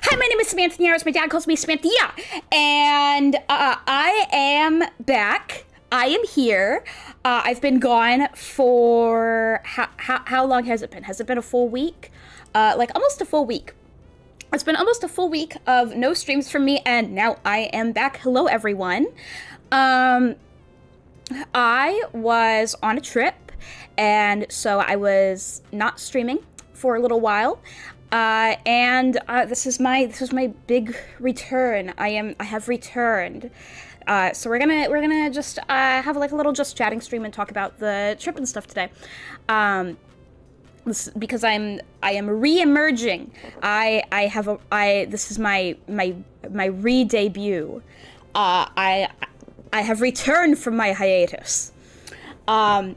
Hi, my name is Samantha Yaros. My dad calls me Samantha. Yeah. And I am back. I am here. I've been gone for how long has it been? Has it been a full week? Like almost a full week. It's been almost a full week of no streams from me, and now I am back. Hello, everyone. I was on a trip, and so I was not streaming for a little while. This is my big return. I have returned. So we're gonna just have like a little just chatting stream and talk about the trip and stuff today. Because I am re-emerging. This is my re-debut. I have returned from my hiatus. I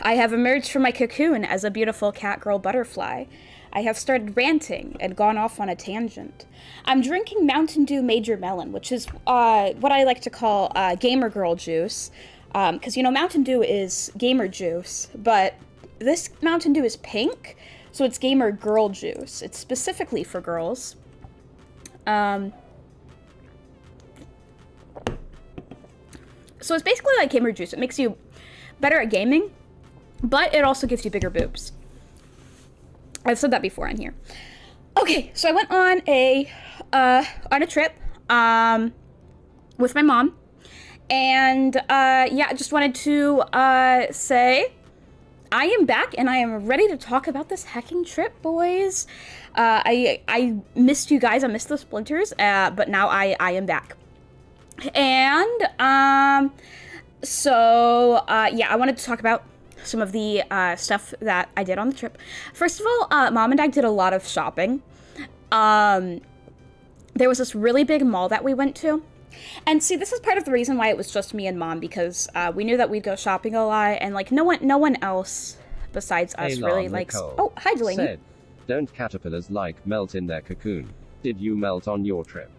have emerged from my cocoon as a beautiful cat-girl butterfly. I have started ranting and gone off on a tangent. I'm drinking Mountain Dew Major Melon, which is what I like to call gamer girl juice. Because, you know, Mountain Dew is gamer juice, but this Mountain Dew is pink, so it's gamer girl juice. It's specifically for girls. So it's basically like gamer juice. It makes you better at gaming, but it also gives you bigger boobs. I've said that before on here. Okay, so I went on a trip with my mom, and yeah, I just wanted to say I am back and I am ready to talk about this hacking trip, boys. I missed you guys. I missed the splinters, but now I am back. And yeah, I wanted to talk about some of the stuff that I did on the trip. First of all, Mom and Dad did a lot of shopping. There was this really big mall that we went to. And see, this is part of the reason why it was just me and Mom, because we knew that we'd go shopping a lot, and like no one else besides us really likes. Oh, hi, Delaney. Said, don't caterpillars melt in their cocoon? Did you melt on your trip?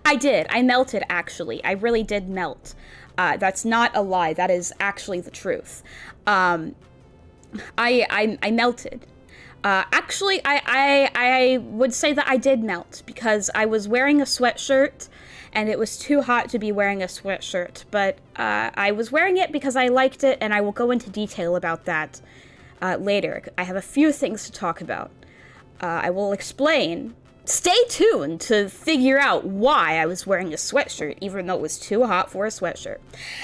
I did. I melted, actually. I really did melt. That's not a lie. That is actually the truth. I melted. Actually, I would say that I did melt because I was wearing a sweatshirt and it was too hot to be wearing a sweatshirt. But I was wearing it because I liked it, and I will go into detail about that later. I have a few things to talk about. I will explain. Stay tuned to figure out why I was wearing a sweatshirt, even though it was too hot for a sweatshirt.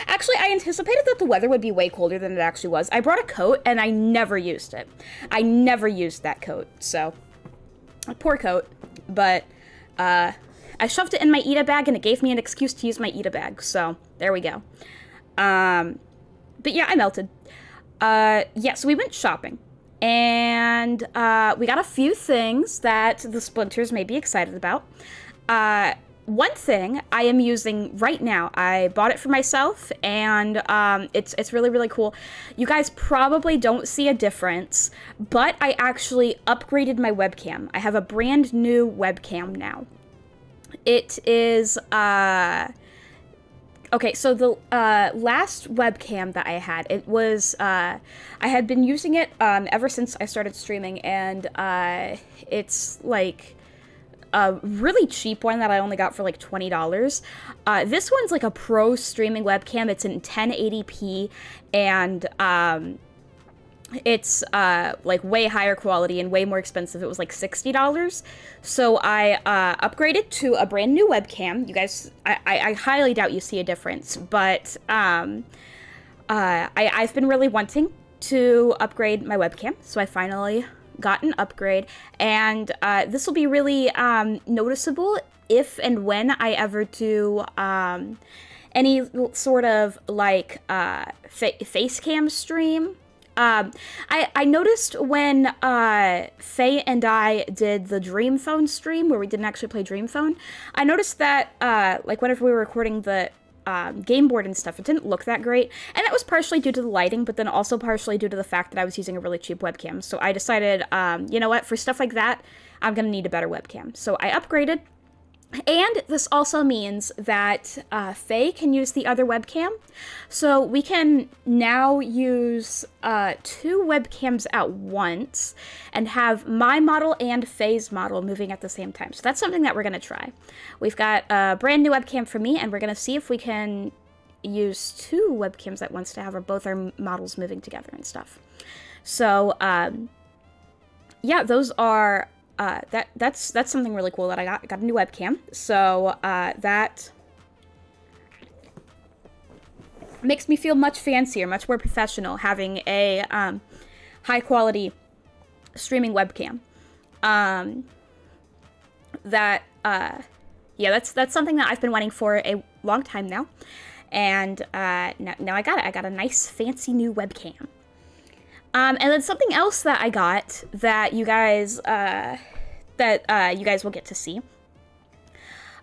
Actually, I anticipated that the weather would be way colder than it actually was. I brought a coat, and I never used it. I never used that coat, so a poor coat. But I shoved it in my Ita bag, and it gave me an excuse to use my Ita bag, so there we go. But yeah, I melted. Yeah, so we went shopping. And we got a few things that the splinters may be excited about. One thing I am using right now, I bought it for myself, and it's really, really cool. You guys probably don't see a difference, but I actually upgraded my webcam. I have a brand new webcam now. It is... Okay, so the last webcam that I had, it was, I had been using it ever since I started streaming, and it's like a really cheap one that I only got for like $20. This one's like a pro streaming webcam. It's in 1080p, and it's like way higher quality and way more expensive. It was like $60. So I upgraded to a brand new webcam. You guys, I highly doubt you see a difference, but I've been really wanting to upgrade my webcam, so I finally got an upgrade, and this will be really noticeable if and when I ever do any sort of like face cam stream. I noticed when Faye and I did the Dream Phone stream, where we didn't actually play Dream Phone, I noticed that, like, whenever we were recording the game board and stuff, it didn't look that great, and that was partially due to the lighting, but then also partially due to the fact that I was using a really cheap webcam. So I decided, you know what, for stuff like that, I'm gonna need a better webcam. So I upgraded. And this also means that Faye can use the other webcam. So we can now use 2 webcams at once and have my model and Faye's model moving at the same time. So that's something that we're going to try. We've got a brand new webcam for me, and we're going to see if we can use 2 webcams at once to have both our models moving together and stuff. So, yeah, those are... that's something really cool that I got. I got a new webcam, so that makes me feel much fancier, much more professional, having a high quality streaming webcam. Yeah, that's something that I've been wanting for a long time now, and now I got it. I got a nice fancy new webcam. And then something else that I got that you guys will get to see.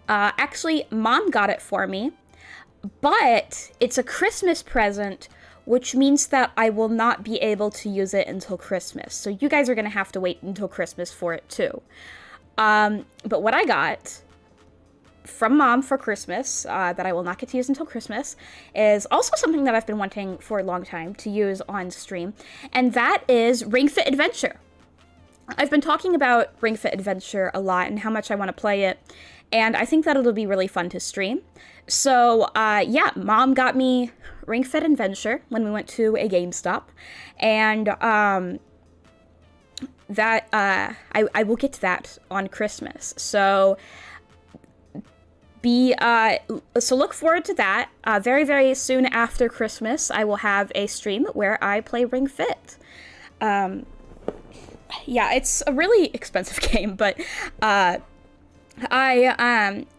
Actually, Mom got it for me, but it's a Christmas present, which means that I will not be able to use it until Christmas. So you guys are going to have to wait until Christmas for it too. But what I got from Mom for Christmas, that I will not get to use until Christmas, is also something that I've been wanting for a long time to use on stream, and that is Ring Fit Adventure. I've been talking about Ring Fit Adventure a lot and how much I want to play it, and I think that it'll be really fun to stream. So, yeah, Mom got me Ring Fit Adventure when we went to a GameStop, and I will get to that on Christmas. So so look forward to that. Very, very soon after Christmas, I will have a stream where I play Ring Fit. Yeah, it's a really expensive game, but I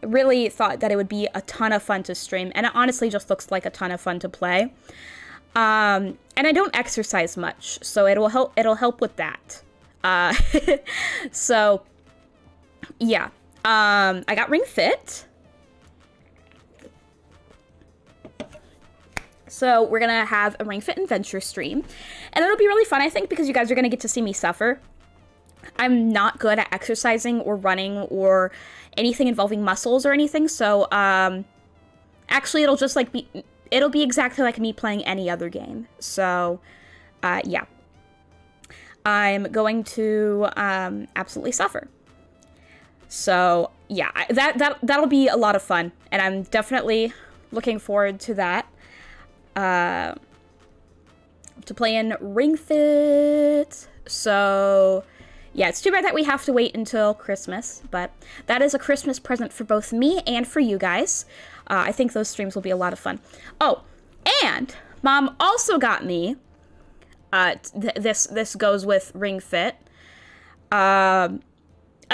really thought that it would be a ton of fun to stream, and it honestly just looks like a ton of fun to play. And I don't exercise much, so it'll help with that. So yeah, I got Ring Fit. So we're gonna have a Ring Fit Adventure stream, and it'll be really fun, I think, because you guys are gonna get to see me suffer. I'm not good at exercising or running or anything involving muscles or anything, so actually it'll be exactly like me playing any other game. So yeah, I'm going to absolutely suffer. So yeah, that'll be a lot of fun, and I'm definitely looking forward to that. To play in Ring Fit. So yeah, it's too bad that we have to wait until Christmas, but that is a Christmas present for both me and for you guys. I think those streams will be a lot of fun. Oh, and Mom also got me, this goes with Ring Fit, a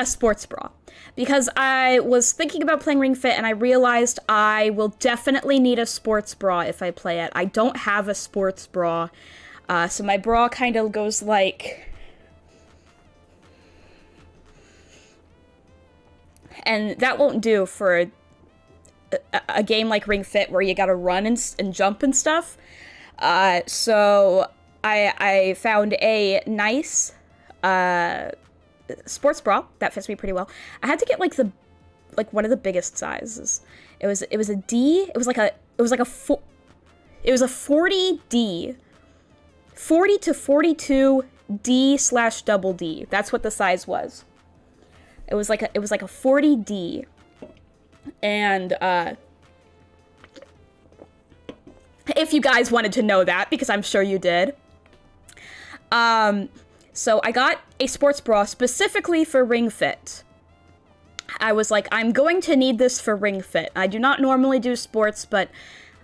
sports bra. Because I was thinking about playing Ring Fit, and I realized I will definitely need a sports bra if I play it. I don't have a sports bra, so my bra kind of goes like... And that won't do for a game like Ring Fit where you gotta run and jump and stuff. So I found a nice sports bra that fits me pretty well. I had to get like one of the biggest sizes. It was a D. It was a 40D, 40 to 42 D/double D. That's what the size was. It was like a 40D, and if you guys wanted to know that, because I'm sure you did. So I got a sports bra specifically for Ring Fit. I was like, I'm going to need this for Ring Fit. I do not normally do sports, but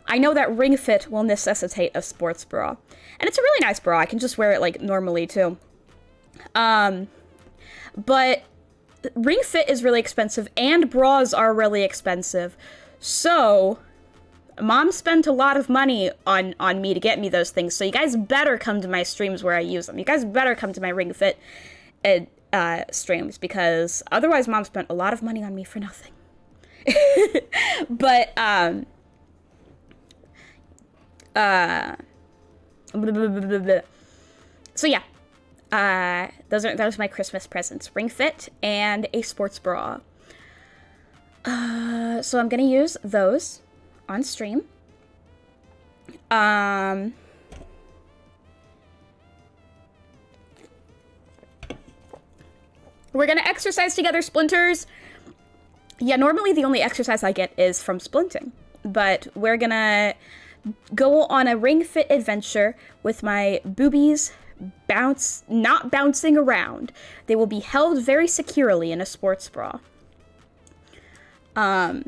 I know that Ring Fit will necessitate a sports bra. And it's a really nice bra. I can just wear it like normally too. But Ring Fit is really expensive, and bras are really expensive. So Mom spent a lot of money on me to get me those things, so you guys better come to my streams where I use them. You guys better come to my Ring Fit streams, because otherwise Mom spent a lot of money on me for nothing. But, so yeah, those are my Christmas presents: Ring Fit and a sports bra. So I'm gonna use those on stream. We're gonna exercise together, Splinters. Yeah, normally the only exercise I get is from splinting, but we're gonna go on a ring fit adventure with my boobies not bouncing around. They will be held very securely in a sports bra. So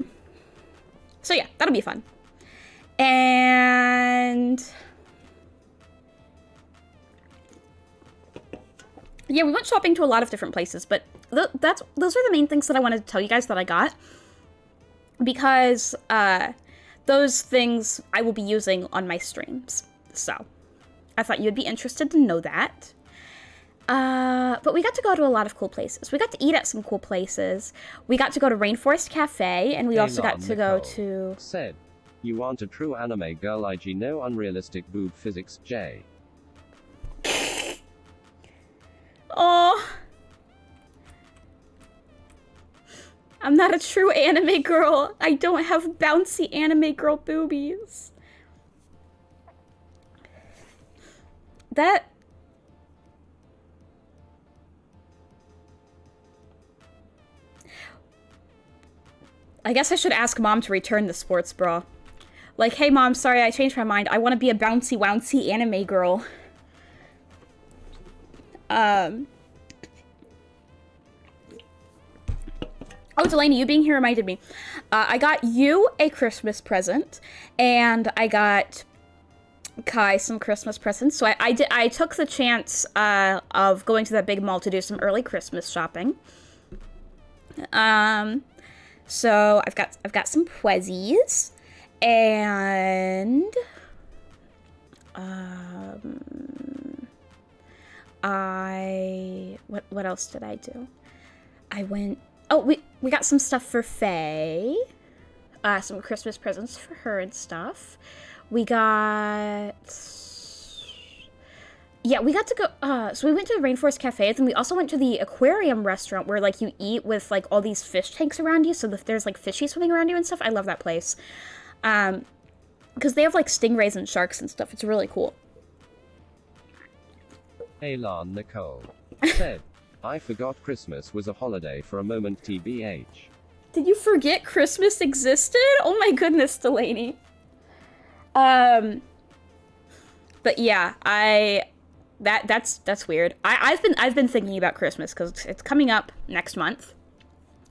yeah, that'll be fun. And yeah, we went shopping to a lot of different places, but those are the main things that I wanted to tell you guys that I got, because those things I will be using on my streams. So I thought you'd be interested to know that. But we got to go to a lot of cool places. We got to eat at some cool places. We got to go to Rainforest Cafe, and we also got to go to... Said, you aren't a true anime girl, IG no unrealistic boob physics, J. Oh, I'm not a true anime girl. I don't have bouncy anime girl boobies. I guess I should ask Mom to return the sports bra. Like, hey Mom, sorry, I changed my mind. I want to be a bouncy wouncy anime girl. Oh, Delaney, you being here reminded me. I got you a Christmas present, and I got Kai some Christmas presents. So I took the chance of going to that big mall to do some early Christmas shopping. So I've got some Pwezzies, and what else did I do? We got some stuff for Faye, some Christmas presents for her and stuff. We got to go, so we went to the Rainforest Cafe, and then we also went to the aquarium restaurant where, like, you eat with, like, all these fish tanks around you, so there's, like, fishies swimming around you and stuff. I love that place. Because they have, like, stingrays and sharks and stuff. It's really cool. Elan Nicole said, I forgot Christmas was a holiday for a moment, TBH. Did you forget Christmas existed? Oh my goodness, Delaney. But yeah, that's weird. I've been thinking about Christmas because it's coming up next month.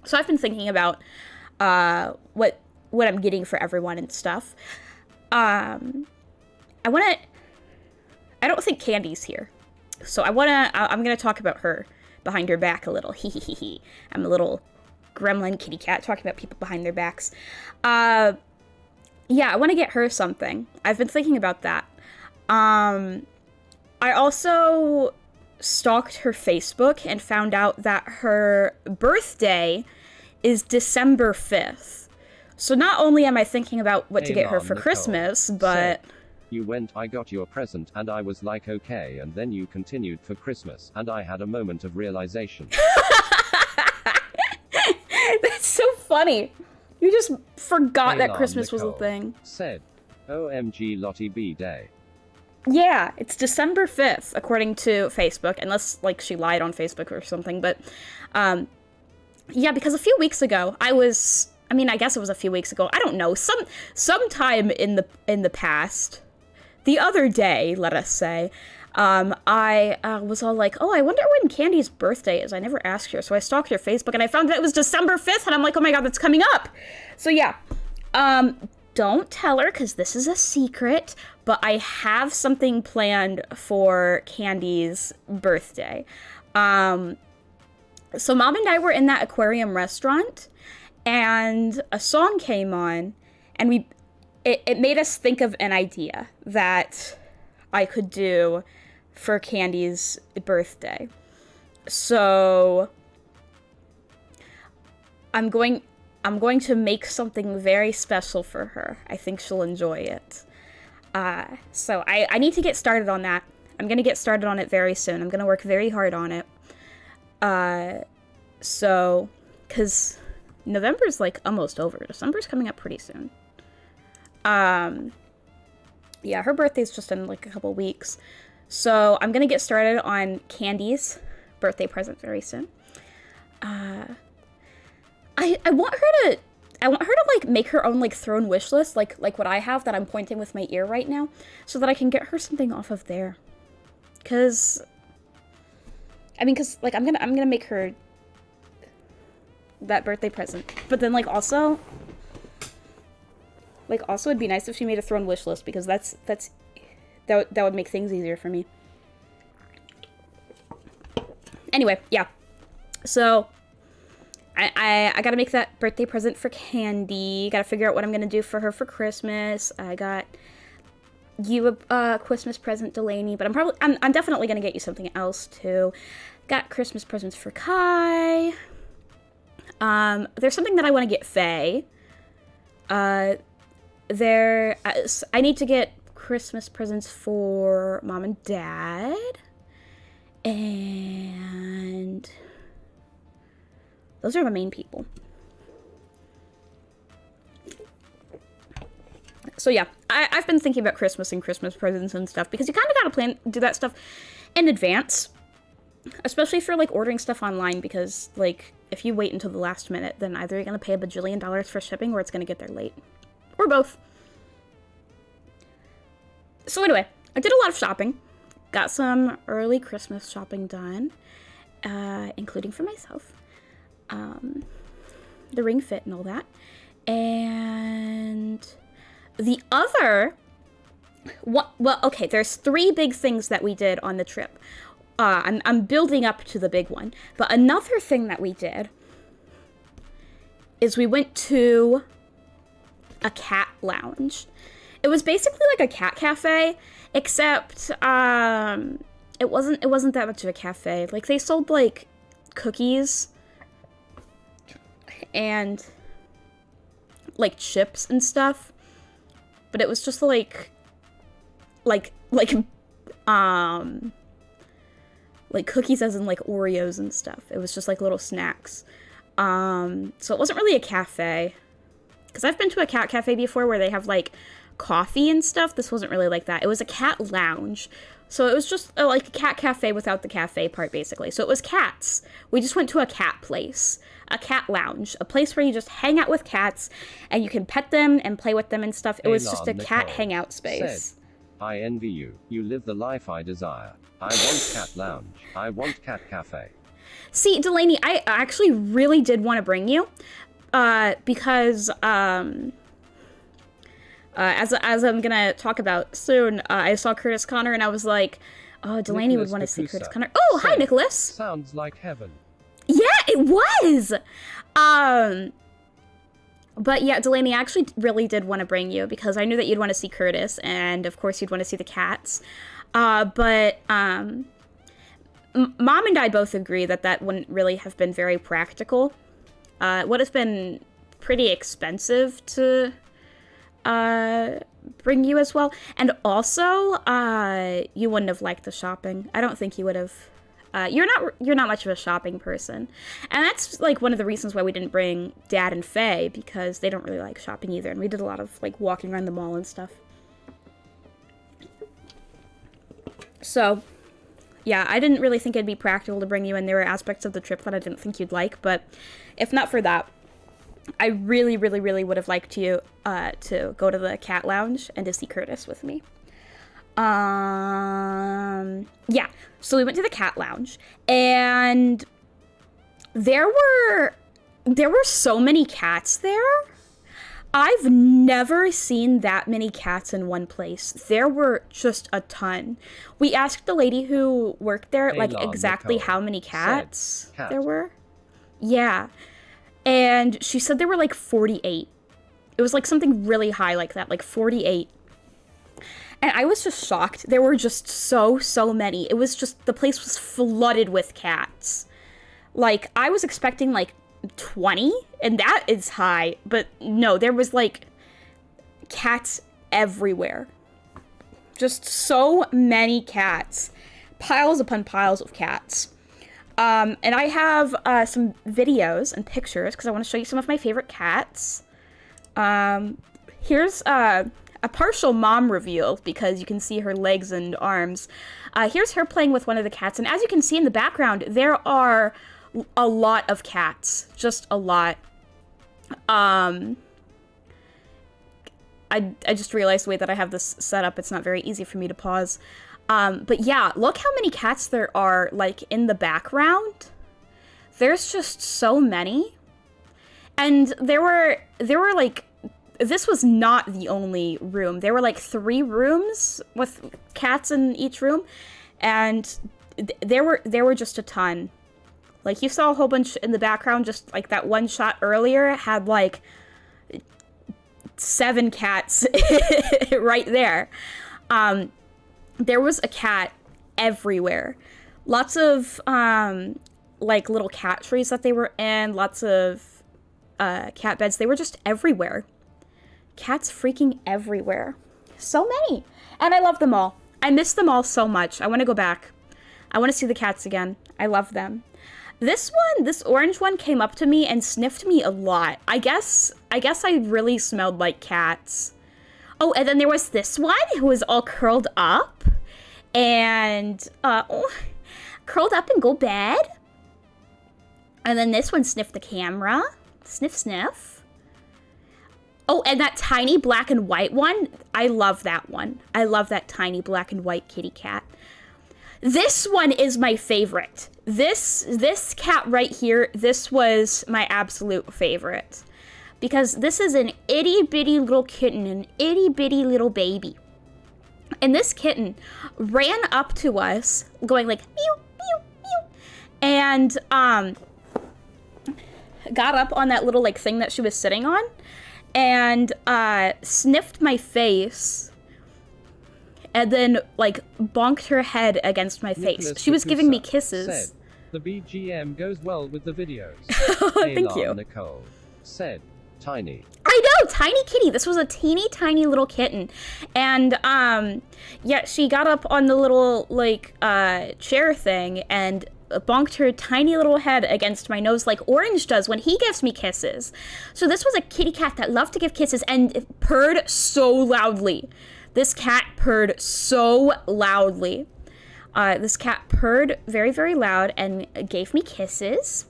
So I've been thinking about what I'm getting for everyone and stuff. I don't think Candy's here. So I'm gonna talk about her behind her back a little. I'm a little gremlin kitty cat talking about people behind their backs. Yeah, I want to get her something. I've been thinking about that. I also stalked her Facebook and found out that her birthday is December 5th. So not only am I thinking about what to get her for Nicole Christmas, but... You went, I got you a present, and I was like, okay, and then you continued for Christmas, and I had a moment of realization. That's so funny. You just forgot that Elan Christmas Nicole was a thing. Said, OMG Lottie B Day. Yeah, it's December 5th, according to Facebook, unless, like, she lied on Facebook or something, but, yeah, because a few weeks ago, I guess it was a few weeks ago, I don't know, sometime in the past, the other day, let us say, I was all like, oh, I wonder when Candy's birthday is. I never asked her, so I stalked her Facebook, and I found that it was December 5th, and I'm like, oh my god, that's coming up! So yeah, don't tell her, because this is a secret, but I have something planned for Candy's birthday. So Mom and I were in that aquarium restaurant, and a song came on, and it made us think of an idea that I could do for Candy's birthday. So I'm going to make something very special for her. I think she'll enjoy it. So I need to get started on that. I'm going to get started on it very soon. I'm going to work very hard on it. So, because November's like almost over. December's coming up pretty soon. Yeah, her birthday's just in like a couple weeks. So I'm gonna get started on Candy's birthday present very soon. I want her to like make her own like throne wish list, like what I have that I'm pointing with my ear right now, so that I can get her something off of there. Cause like I'm gonna make her that birthday present, but then like also it'd be nice if she made a throne wish list, because that would make things easier for me. Anyway, yeah. So I gotta make that birthday present for Candy. Gotta figure out what I'm gonna do for her for Christmas. I got you a Christmas present, Delaney, but I'm definitely gonna get you something else too. Got Christmas presents for Kai. There's something that I want to get Faye. I need to get Christmas presents for Mom and Dad. And those are the main people. So yeah, I've been thinking about Christmas and Christmas presents and stuff, because you kind of gotta do that stuff in advance. Especially for like ordering stuff online, because like if you wait until the last minute, then either you're gonna pay $1 bajillion for shipping, or it's gonna get there late. Or both. So anyway, I did a lot of shopping. Got some early Christmas shopping done, including for myself. The ring fit and all that. And the other... well, okay, there's 3 big things that we did on the trip. I'm building up to the big one. But another thing that we did is we went to a cat lounge. It was basically like a cat cafe, except it wasn't that much of a cafe. Like, they sold like cookies and like chips and stuff, but it was just like cookies as in like Oreos and stuff. It was just like little snacks. So it wasn't really a cafe, because I've been to a cat cafe before where they have like coffee and stuff. This wasn't really like that. It was a cat lounge. So it was just like a cat cafe without the cafe part, basically. So it was cats. We just went to a cat place, a cat lounge, a place where you just hang out with cats and you can pet them and play with them and stuff. It was just a cat hangout space. Said, I envy you. You live the life I desire. I want cat lounge. I want cat cafe. See, Delaney, I actually really did want to bring you, because as I'm gonna talk about soon, I saw Curtis Connor and I was like, oh, Delaney would want to see Curtis Connor. Oh, hi, Nicholas. Sounds like heaven. Yeah, it was. But yeah, Delaney, I actually really did want to bring you, because I knew that you'd want to see Curtis, and of course you'd want to see the cats. But Mom and I both agree that wouldn't really have been very practical. It would have been pretty expensive to bring you as well. And also, you wouldn't have liked the shopping. I don't think you would have. You're not much of a shopping person. And that's like one of the reasons why we didn't bring Dad and Faye, because they don't really like shopping either. And we did a lot of like walking around the mall and stuff. So, yeah, I didn't really think it'd be practical to bring you, and there were aspects of the trip that I didn't think you'd like, but if not for that, I really, really, really would have liked you to go to the cat lounge and to see Curtis with me. Yeah, so we went to the cat lounge, and there were so many cats there. I've never seen that many cats in one place. There were just a ton. We asked the lady who worked there, like, exactly Nicole how many cats cat. there were. Yeah. And she said there were, like, 48. It was, like, something really high like that, like 48. And I was just shocked. There were just so many. It was just, the place was flooded with cats. Like, I was expecting, like, 20, and that is high, but no, there was like cats everywhere. Just so many cats. Piles upon piles of cats. And I have some videos and pictures because I want to show you some of my favorite cats. Here's a partial mom reveal because you can see her legs and arms. Here's her playing with one of the cats, and as you can see in the background, there are a lot of cats. Just a lot. I just realized the way that I have this set up, it's not very easy for me to pause. But yeah, look how many cats there are, like, in the background. There's just so many. And there were like, this was not the only room. There were like 3 rooms with cats in each room, and there were just a ton. Like, you saw a whole bunch in the background, just like that one shot earlier had like 7 cats right there. There was a cat everywhere. Lots of like little cat trees that they were in, lots of cat beds. They were just everywhere. Cats freaking everywhere. So many. And I love them all. I miss them all so much. I want to go back. I want to see the cats again. I love them. This orange one came up to me and sniffed me a lot. I guess I really smelled like cats. Oh, and then there was this one who was all curled up. And, curled up and go bed. And then this one sniffed the camera. Sniff, sniff. Oh, and that tiny black and white one, I love that one. I love that tiny black and white kitty cat. This one is my favorite. This cat right here, this was my absolute favorite. Because this is an itty-bitty little kitten, an itty-bitty little baby. And this kitten ran up to us, going like, meow, meow, meow. And, got up on that little, like, thing that she was sitting on. And sniffed my face, and then, like, bonked her head against my face. Nicholas She was giving me Rakusa kisses. Said, the BGM goes well with the videos. Thank you. Elan Nicole said, tiny. I know, tiny kitty. This was a teeny tiny little kitten. And, yeah, she got up on the little, like, chair thing and bonked her tiny little head against my nose like Orange does when he gives me kisses. So this was a kitty cat that loved to give kisses and purred so loudly. This cat purred so loudly. This cat purred very, very loud and gave me kisses.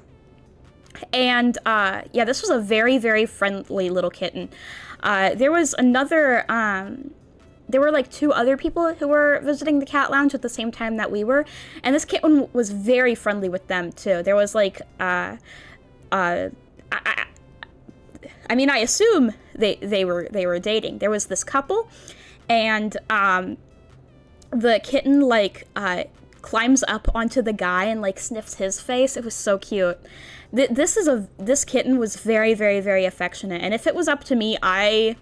And, yeah, this was a very, very friendly little kitten. There was another, there were like 2 other people who were visiting the cat lounge at the same time that we were, and this kitten was very friendly with them too. There was like, I mean, I assume they were dating. There was this couple, and the kitten like climbs up onto the guy and like sniffs his face. It was so cute. This kitten was very, very, very affectionate, and if it was up to me, I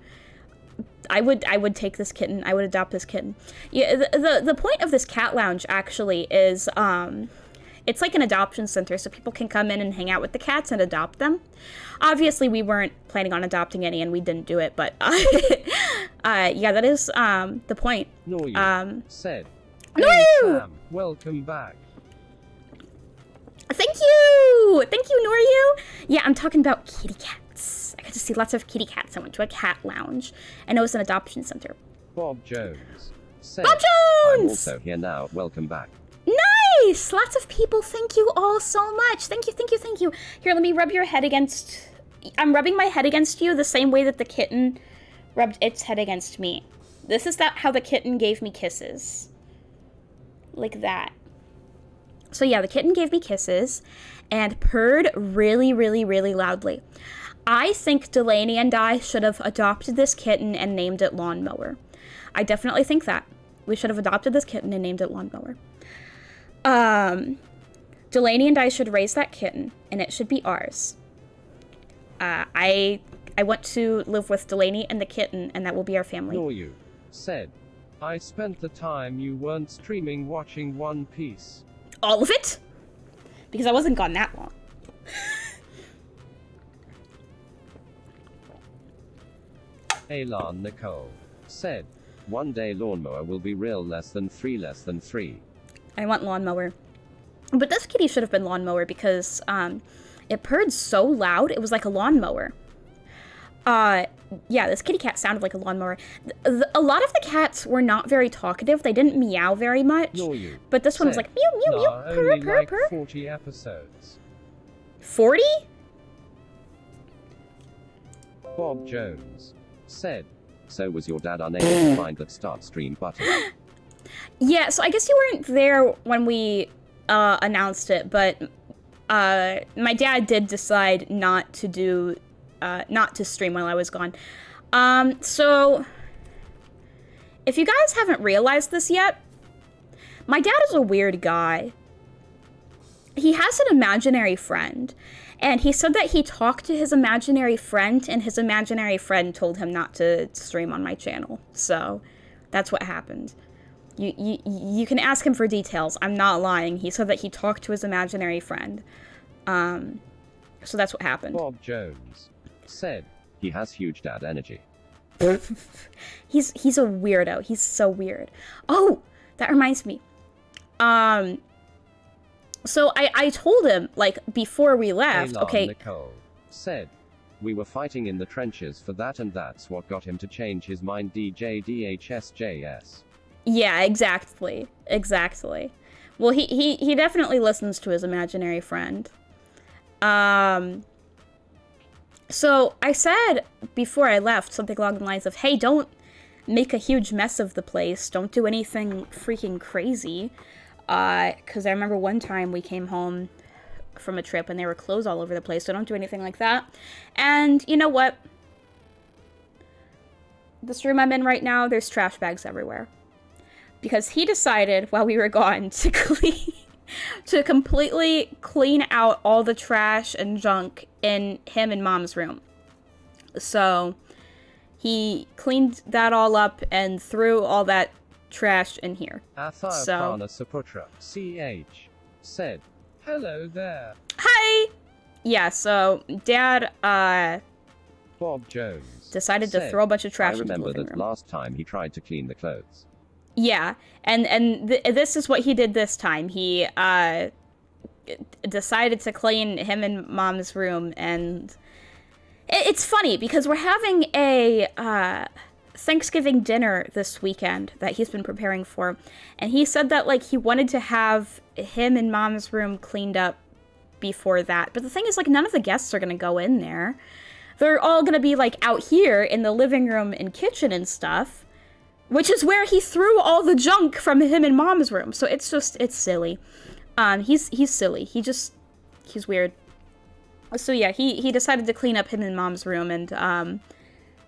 would take this kitten. I would adopt this kitten. Yeah, the point of this cat lounge actually is it's like an adoption center, so people can come in and hang out with the cats and adopt them. Obviously, we weren't planning on adopting any, and we didn't do it. But yeah, that is the point. Noru said, Noru! Hey, Sam, welcome back. Thank you, Noru. Yeah, I'm talking about kitty cats. I got to see lots of kitty cats. I went to a cat lounge, and it was an adoption center. Bob Jones said, Bob Jones! I'm also here now. Welcome back. Nice! Lots of people. Thank you all so much. Thank you, thank you, thank you. Here, let me rub your head against... I'm rubbing my head against you the same way that the kitten rubbed its head against me. This is how the kitten gave me kisses. Like that. So yeah, the kitten gave me kisses and purred really, really, really loudly. I think Delaney and I should have adopted this kitten and named it Lawnmower. I definitely think that. We should have adopted this kitten and named it Lawnmower. Delaney and I should raise that kitten, and it should be ours. I want to live with Delaney and the kitten, and that will be our family. Noru said, I spent the time you weren't streaming watching One Piece. All of it? Because I wasn't gone that long. Elan Nicole said, one day Lawnmower will be real less than 3 less than 3. I want Lawnmower. But this kitty should have been lawnmower because it purred so loud, it was like a lawnmower. Yeah, this kitty cat sounded like a lawnmower. A lot of the cats were not very talkative. They didn't meow very much. But this one was like, meow, meow, meow, purr, only purr, like purr. 40 episodes. 40? Bob Jones said, so was your dad unable to find that start stream button? Yeah, so I guess you weren't there when we announced it, but my dad did decide not to stream while I was gone. So if you guys haven't realized this yet, my dad is a weird guy. He has an imaginary friend, and he said that he talked to his imaginary friend, and his imaginary friend told him not to stream on my channel. So that's what happened. You can ask him for details. I'm not lying. He said that he talked to his imaginary friend. So that's what happened. Bob Jones said, he has huge dad energy. He's a weirdo. He's so weird. Oh, that reminds me. So I told him, like, before we left, Elan okay. Nicole said, we were fighting in the trenches for that, and that's what got him to change his mind. DJDHSJS. Yeah, exactly. Exactly. Well, he definitely listens to his imaginary friend. So I said before I left something along the lines of, hey, don't make a huge mess of the place. Don't do anything freaking crazy. Because I remember one time we came home from a trip and there were clothes all over the place, so don't do anything like that. And you know what? This room I'm in right now, there's trash bags everywhere. Because he decided while we were gone to completely clean out all the trash and junk in him and Mom's room. So he cleaned that all up and threw all that trash in here. Athayapana Saputra, CH, said, hello there. Hi! Yeah, so Dad, Bob Jones decided said, to throw a bunch of trash into the I living remember that room. last time he tried to clean the clothes. Yeah, and this is what he did this time. He decided to clean him and Mom's room, and it's funny because we're having a Thanksgiving dinner this weekend that he's been preparing for, and he said that, like, he wanted to have him and Mom's room cleaned up before that. But the thing is, like, none of the guests are gonna go in there. They're all gonna be, like, out here in the living room and kitchen and stuff. Which is where he threw all the junk from him in Mom's room. So it's silly. He's silly. He's weird. So yeah, he decided to clean up him in Mom's room, and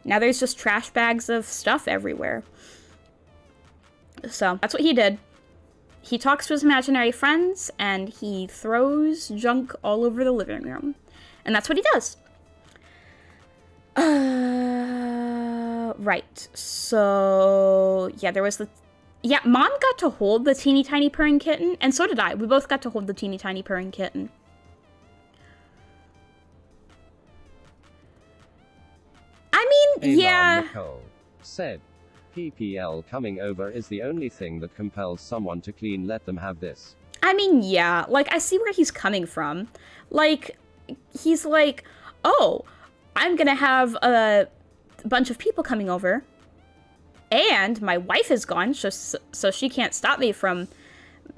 now there's just trash bags of stuff everywhere. So that's what he did. He talks to his imaginary friends, and he throws junk all over the living room. And that's what he does. Right. So, yeah, there was yeah, Mom got to hold the teeny tiny purring kitten, and so did I. We both got to hold the teeny tiny purring kitten. I mean, Elan yeah. Nicole said, PPL coming over is the only thing that compels someone to clean. Let them have this. I mean, yeah. Like, I see where he's coming from. Like, he's like, oh, I'm gonna have a bunch of people coming over, and my wife is gone, so she can't stop me from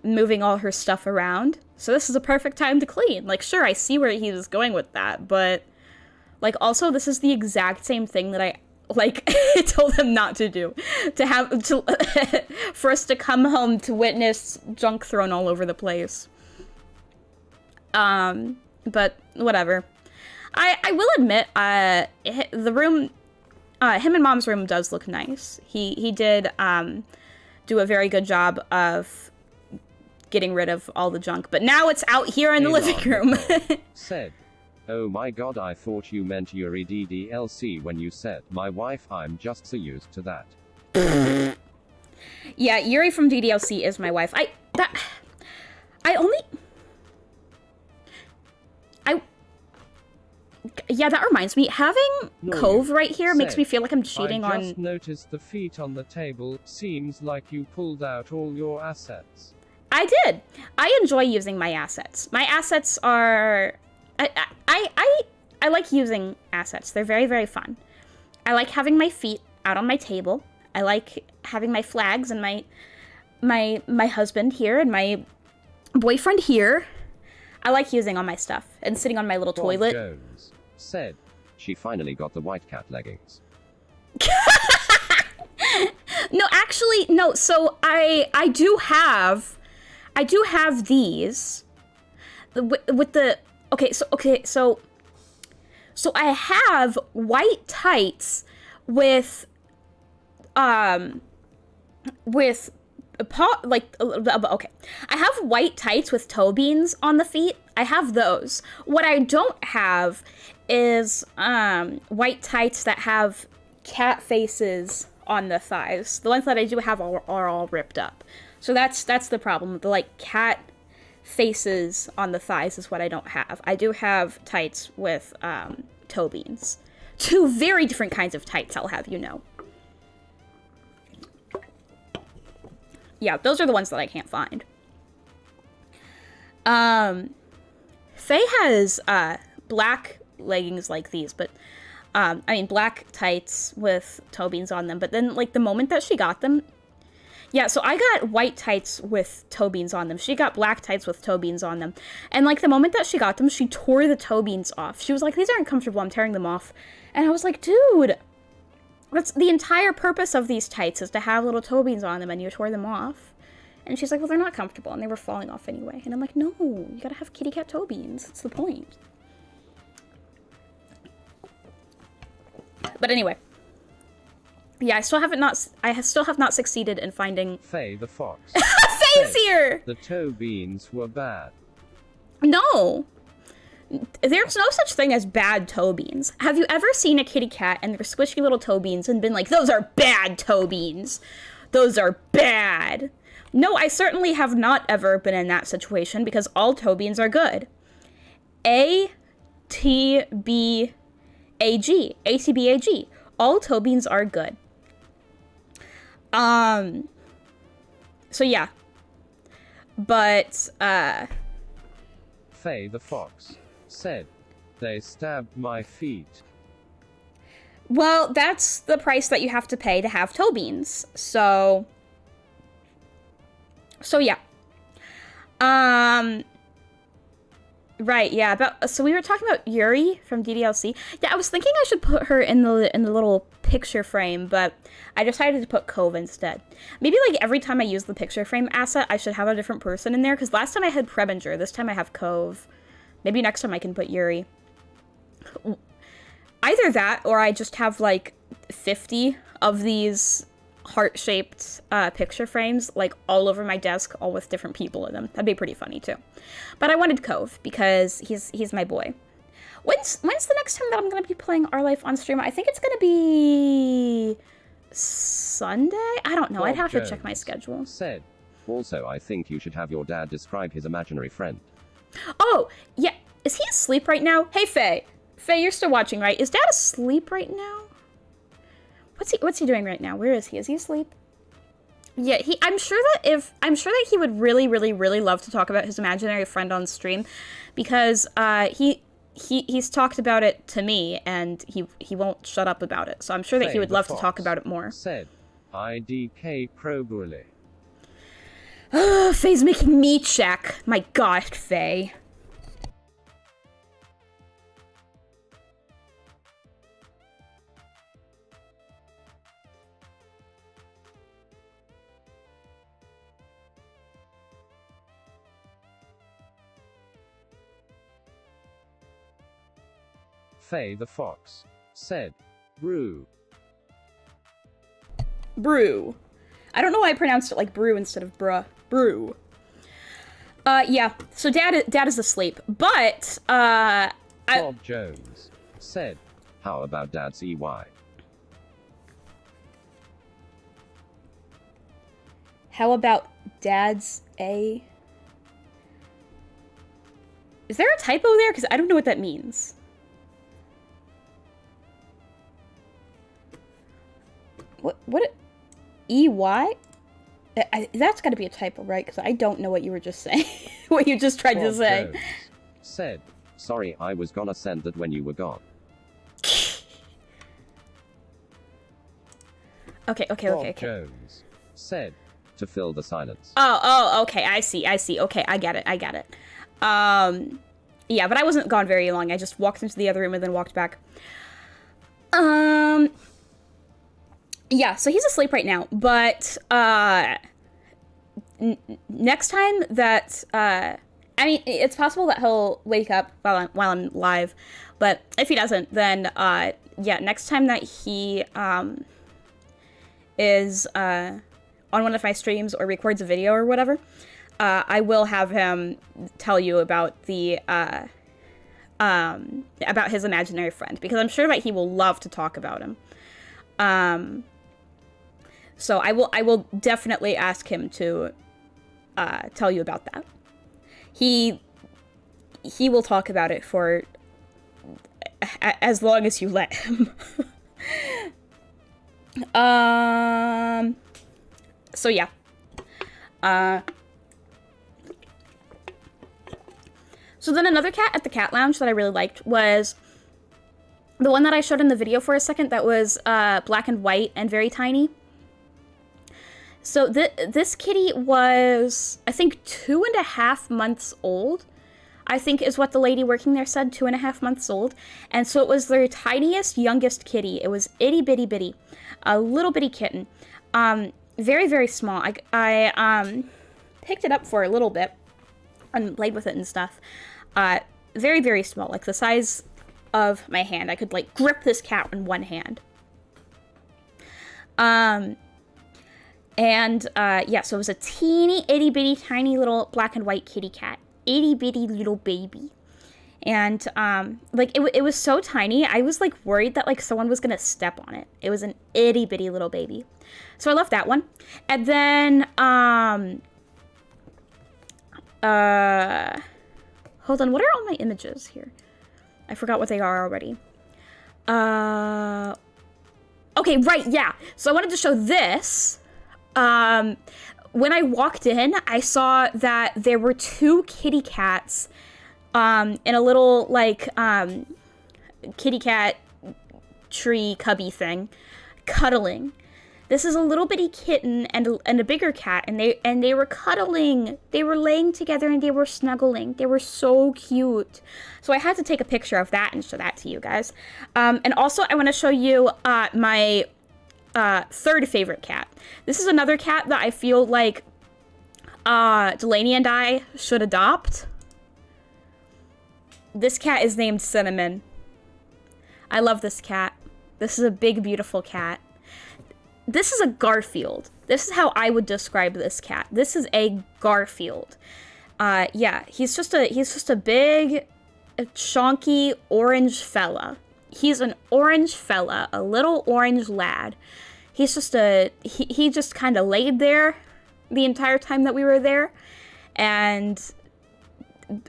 moving all her stuff around. So this is a perfect time to clean. Like, sure, I see where he was going with that, but, like, also, this is the exact same thing that I, like, told him not to do. For us to come home to witness junk thrown all over the place. But, whatever. I will admit, the room, him and Mom's room does look nice. He did do a very good job of getting rid of all the junk, but now it's out here in the living room. Said, oh my god, I thought you meant Yuri DDLC when you said, my wife, I'm just so used to that. Yeah, Yuri from DDLC is my wife. Yeah, that reminds me, having Cove right here makes me feel like I'm cheating on... I just noticed the feet on the table. Seems like you pulled out all your assets. I did. I enjoy using my assets. My assets are... I like using assets. They're very, very fun. I like having my feet out on my table. I like having my flags and my husband here and my boyfriend here. I like using all my stuff and sitting on my little toilet. Jones said she finally got the white cat leggings. No, actually, no. So I do have these with the so I have white tights with I have white tights with toe beans on the feet. I have those. What I don't have is white tights that have cat faces on the thighs. The ones that I do have are all ripped up. So that's the problem. The like cat faces on the thighs is what I don't have. I do have tights with toe beans. Two very different kinds of tights, I'll have you know. Yeah, those are the ones that I can't find. Faye has black leggings like these, but I mean black tights with toe beans on them. But then like the moment that she got them, yeah, so I got white tights with toe beans on them. She got black tights with toe beans on them. And like the moment that she got them, she tore the toe beans off. She was like, these aren't comfortable, I'm tearing them off. And I was like, dude, that's the entire purpose of these tights is to have little toe beans on them and you tore them off. And she's like, well, they're not comfortable and they were falling off anyway. And I'm like, no, you gotta have kitty cat toe beans. That's the point. But anyway. Yeah, I still have not succeeded in finding... Faye the Fox. Faye's here! The toe beans were bad. No. There's no such thing as bad toe beans. Have you ever seen a kitty cat and their squishy little toe beans and been like, those are bad toe beans. Those are bad. No, I certainly have not ever been in that situation because all toe beans are good. A-T-B-A-G. A-T-B-A-G. All toe beans are good. So yeah. But, Faye the Fox said, they stabbed my feet. Well, that's the price that you have to pay to have toe beans. So yeah. Right, yeah. So we were talking about Yuri from DDLC. Yeah, I was thinking I should put her in the little picture frame, but I decided to put Cove instead. Maybe like every time I use the picture frame asset, I should have a different person in there, because last time I had Prebinger, this time I have Cove. Maybe next time I can put Yuri. Either that, or I just have like 50 of these heart-shaped picture frames like all over my desk, all with different people in them. That'd be pretty funny too. But I wanted Cove because he's my boy. When's the next time that I'm gonna be playing Our Life on stream? I think it's gonna be Sunday? I don't know. I'd have to check my schedule. Said, also, I think you should have your dad describe his imaginary friend. Oh, yeah. Is he asleep right now? Hey, Faye. Faye, you're still watching, right? Is Dad asleep right now? What's he doing right now? Where is he? Is he asleep? Yeah, I'm sure that he would really, really, really love to talk about his imaginary friend on stream, because he's talked about it to me and he won't shut up about it. So I'm sure that he would love to talk about it more. Said, IDK Pro Bully. Faye's making me check. My God, Faye. Faye the Fox said, brew. Brew. I don't know why I pronounced it like brew instead of bruh. Brew. Yeah. So Dad is asleep, but Bob Jones said, how about Dad's EY? How about Dad's A? Is there a typo there? Because I don't know what that means. What EY? That's got to be a typo, right? Because I don't know what you were just saying. What you just tried to say. Jones said, sorry, I was gonna send that when you were gone. Okay. Jones said, to fill the silence. Oh, okay, I see. Okay, I get it. Yeah, but I wasn't gone very long. I just walked into the other room and then walked back. Yeah, so he's asleep right now, but, next time that, I mean, it's possible that he'll wake up while I'm live, but if he doesn't, then, yeah, next time that he, is, on one of my streams or records a video or whatever, I will have him tell you about the, about his imaginary friend, because I'm sure that he will love to talk about him. So I will definitely ask him to, tell you about that. He will talk about it for as long as you let him. So yeah. So then another cat at the cat lounge that I really liked was the one that I showed in the video for a second that was black and white and very tiny. So this kitty was, I think, 2.5 months old, I think is what the lady working there said, 2.5 months old. And so it was their tiniest, youngest kitty. It was itty bitty bitty, a little bitty kitten. Very, very small. I picked it up for a little bit and played with it and stuff. Very, very small, like the size of my hand. I could like grip this cat in one hand. Yeah, so it was a teeny, itty bitty, tiny little black and white kitty cat. Itty bitty little baby. And, like, it was so tiny, I was, like, worried that, like, someone was gonna step on it. It was an itty bitty little baby. So I love that one. And then, hold on, what are all my images here? I forgot what they are already. Okay, right, yeah. So I wanted to show this. When I walked in, I saw that there were 2 kitty cats, in a little, like, kitty cat tree cubby thing, cuddling. This is a little bitty kitten and a bigger cat, and they were cuddling. They were laying together and they were snuggling. They were so cute. So I had to take a picture of that and show that to you guys. And also I want to show you, my, third favorite cat. This is another cat that I feel like, Delaney and I should adopt. This cat is named Cinnamon. I love this cat. This is a big, beautiful cat. This is a Garfield. This is how I would describe this cat. This is a Garfield. Yeah, he's just a big, chonky orange fella. He's an orange fella, a little orange lad. He's just he just kind of laid there the entire time that we were there, and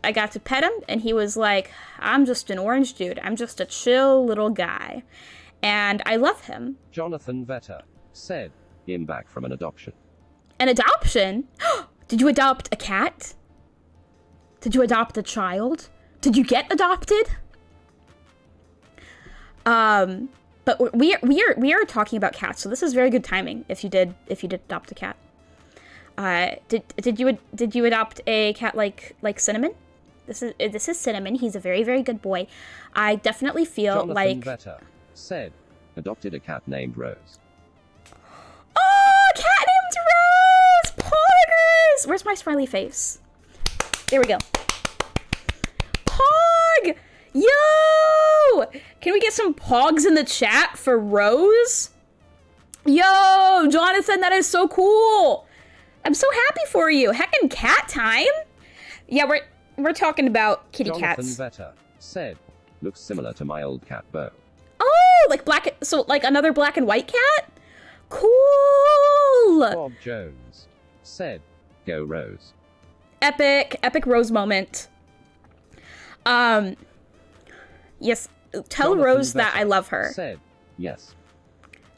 I got to pet him, and he was like, I'm just an orange dude. I'm just a chill little guy. And I love him. Jonathan Vetter said, him back from an adoption. An adoption? Did you adopt a cat? Did you adopt a child? Did you get adopted? But we are talking about cats, so this is very good timing if you did adopt a cat. Did you adopt a cat like Cinnamon? This is Cinnamon. He's a very, very good boy. I definitely feel Jonathan like Vetter said, adopted a cat named Rose. Oh, cat named Rose! Poggers! Where's my smiley face? There we go. Pog! Yo! Can we get some pogs in the chat for Rose? Yo, Jonathan, that is so cool. I'm so happy for you. Heckin' cat time. Yeah, we're talking about kitty cats. Jonathan Vetter said, looks similar to my old cat Bo. Oh, like like another black and white cat? Cool. Bob Jones said, go Rose. Epic Rose moment. Yes, tell Jonathan Rose Vetter that I love her. Said, yes.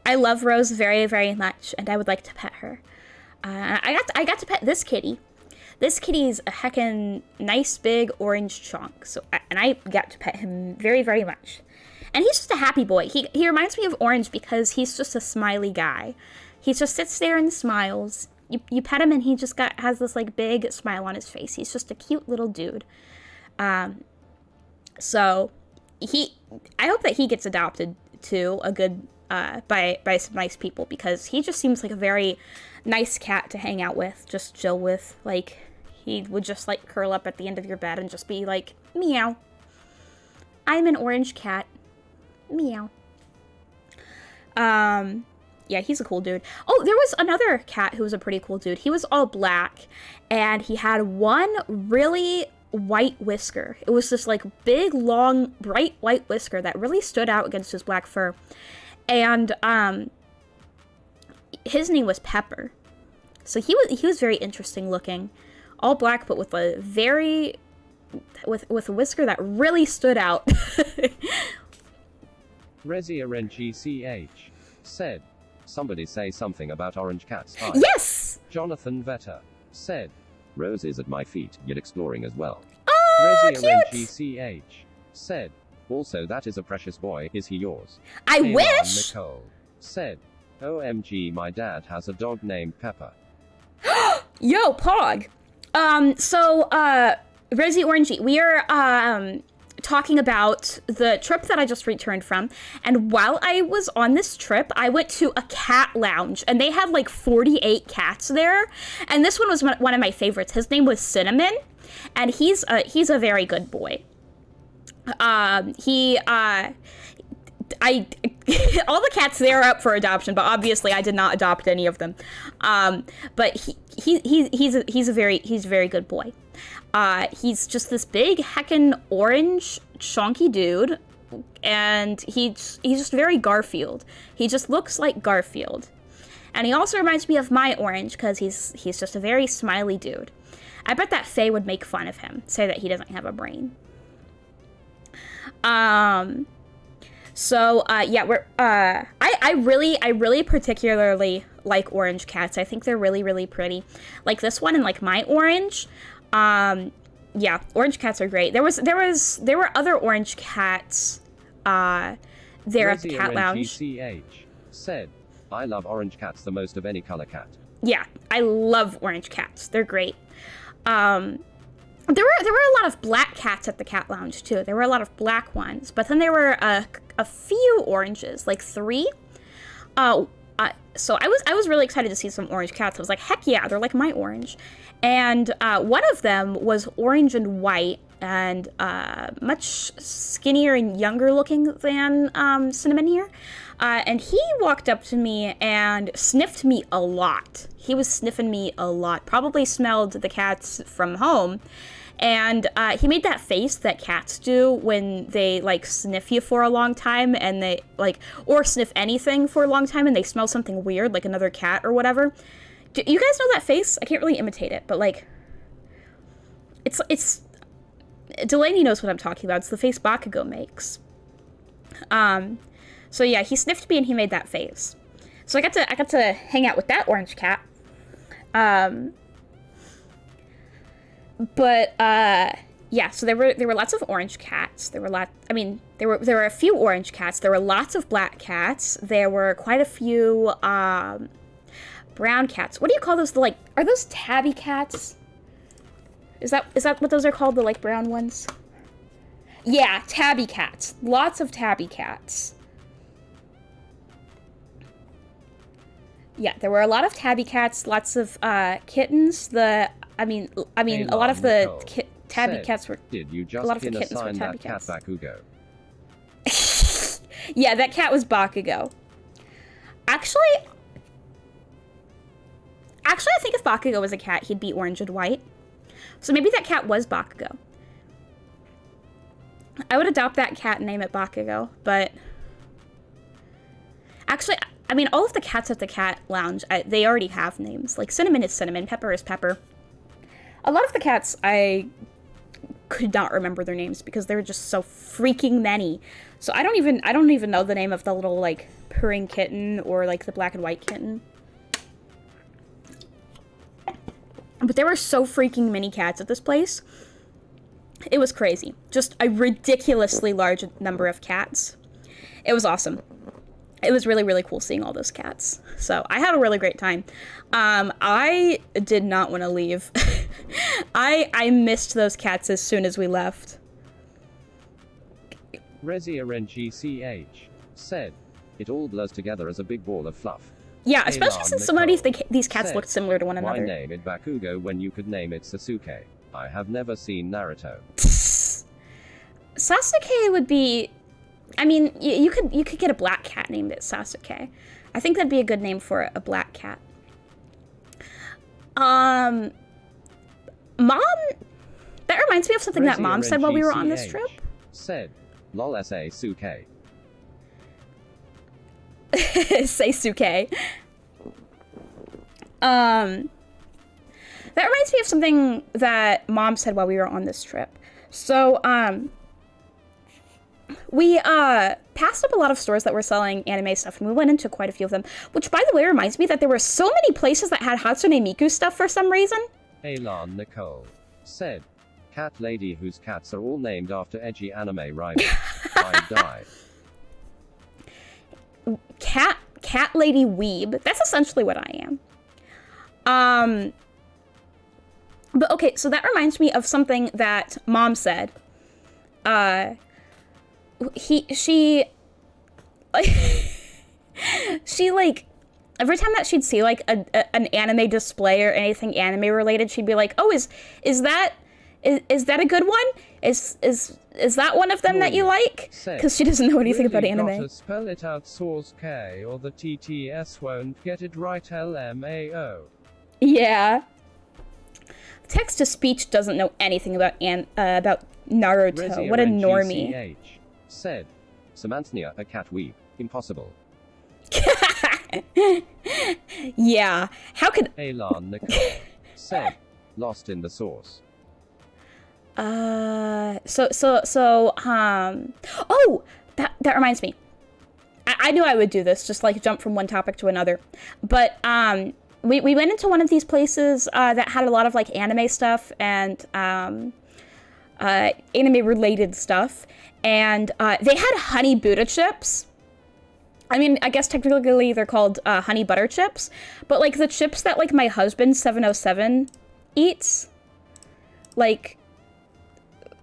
I love Rose very, very much, and I would like to pet her. I got to pet this kitty. This kitty's a heckin' nice big orange chunk. And I got to pet him very, very much. And he's just a happy boy. He reminds me of Orange because he's just a smiley guy. He just sits there and smiles. You pet him and he just has this like big smile on his face. He's just a cute little dude. So I hope that he gets adopted to a good by some nice people, because he just seems like a very nice cat to hang out with, just chill with. Like, he would just like curl up at the end of your bed and just be like, meow. I'm an orange cat. Meow. Yeah, he's a cool dude. Oh, there was another cat who was a pretty cool dude. He was all black, and he had one really white whisker. It was this like big, long, bright white whisker that really stood out against his black fur. And his name was Pepper. So he was very interesting looking, all black, but with a very with a whisker that really stood out. ResiaNGCH said, somebody say something about orange cats. Hi. Yes! Jonathan Vetter said, Rose is at my feet, yet exploring as well. Oh, ResiaNGCH said, also that is a precious boy, is he yours? I Elan wish! Nicole said, OMG, my dad has a dog named Pepper. Yo, Pog! Resi Orangey, we are, talking about the trip that I just returned from, and while I was on this trip, I went to a cat lounge, and they had like 48 cats there, and this one was one of my favorites. His name was Cinnamon, and he's a very good boy. All the cats there are up for adoption, but obviously I did not adopt any of them. But he's a very good boy. He's just this big heckin' orange chunky dude, and he's just very Garfield. He just looks like Garfield. And he also reminds me of my Orange, because he's just a very smiley dude. I bet that Faye would make fun of him, say that he doesn't have a brain. I really particularly like orange cats. I think they're really, really pretty. Like this one and like my Orange. Yeah, orange cats are great. There were other orange cats there at the cat lounge. Said, I love orange cats the most of any color cat. Yeah, I love orange cats. They're great. There were a lot of black cats at the cat lounge too. There were a lot of black ones, but then there were a few oranges, like 3. So I was really excited to see some orange cats. I was like, heck yeah, they're like my Orange. And one of them was orange and white, and much skinnier and younger looking than Cinnamon here. And he walked up to me and sniffed me a lot. He was sniffing me a lot. Probably smelled the cats from home. And he made that face that cats do when they, like, sniff you for a long time, and they, like, or sniff anything for a long time and they smell something weird, like another cat or whatever. Do you guys know that face? I can't really imitate it, but, like, it's Delaney knows what I'm talking about. It's the face Bakugo makes. So yeah, he sniffed me and he made that face. So I got to hang out with that orange cat. Yeah, so there were lots of orange cats. There were a few orange cats. There were lots of black cats. There were quite a few brown cats. What do you call those? Are those tabby cats? Is that what those are called? The like brown ones? Yeah, tabby cats. Lots of tabby cats. Yeah, there were a lot of tabby cats. Lots of kittens. A lot of the tabby cats were. Did you just a lot of the kittens were tabby that cats. cat Bakugo? Yeah, that cat was Bakugo. Actually, I think if Bakugo was a cat, he'd be orange and white. So maybe that cat was Bakugo. I would adopt that cat and name it Bakugo, but actually, all of the cats at the cat lounge, they already have names. Like, Cinnamon is Cinnamon, Pepper is Pepper. A lot of the cats, I could not remember their names because there were just so freaking many. So I don't even know the name of the little, like, purring kitten or, like, the black and white kitten. But there were so freaking many cats at this place. It was crazy. Just a ridiculously large number of cats. It was awesome. It was really, really cool seeing all those cats. So I had a really great time. I did not want to leave. I missed those cats as soon as we left. ResiRNGCH said, "It all blurs together as a big ball of fluff." Yeah, especially since some of these cats said, looked similar to one another. "Why name it Bakugo when you could name it Sasuke? I have never seen Naruto." Sasuke would be... I mean, you could get a black cat named it Sasuke. I think that'd be a good name for a black cat. Mom... That reminds me of something that Mom said while we were on this trip. Said, "Lol sa Suke." Say Suke. That reminds me of something that Mom said while we were on this trip. So, we passed up a lot of stores that were selling anime stuff, and we went into quite a few of them, which, by the way, reminds me that there were so many places that had Hatsune Miku stuff for some reason. Elan Nicole said, "Cat lady whose cats are all named after edgy anime rivals." I died. Cat lady weeb. That's essentially what I am. But okay, so that reminds me of something that Mom said. She like, every time that she'd see like an anime display or anything anime related, she'd be like, "Oh, is that a good one? Is that one of them that you like?" Because she doesn't know anything about anime. Gotta spell it out, source K, or the TTS won't get it right. LMAO. Yeah. Text to speech doesn't know anything about Naruto. What a normie. ResiRNGCH said, "Samantha, a cat weeb. Impossible." Yeah. How could... Elan Nicole said, "Lost in the source." Oh, that reminds me. I knew I would do this, just like jump from one topic to another. But, we went into one of these places, that had a lot of like anime stuff and, anime related stuff. And, they had honey Buddha chips. I mean, I guess technically they're called, honey butter chips. But like the chips that like my husband 707 eats, like...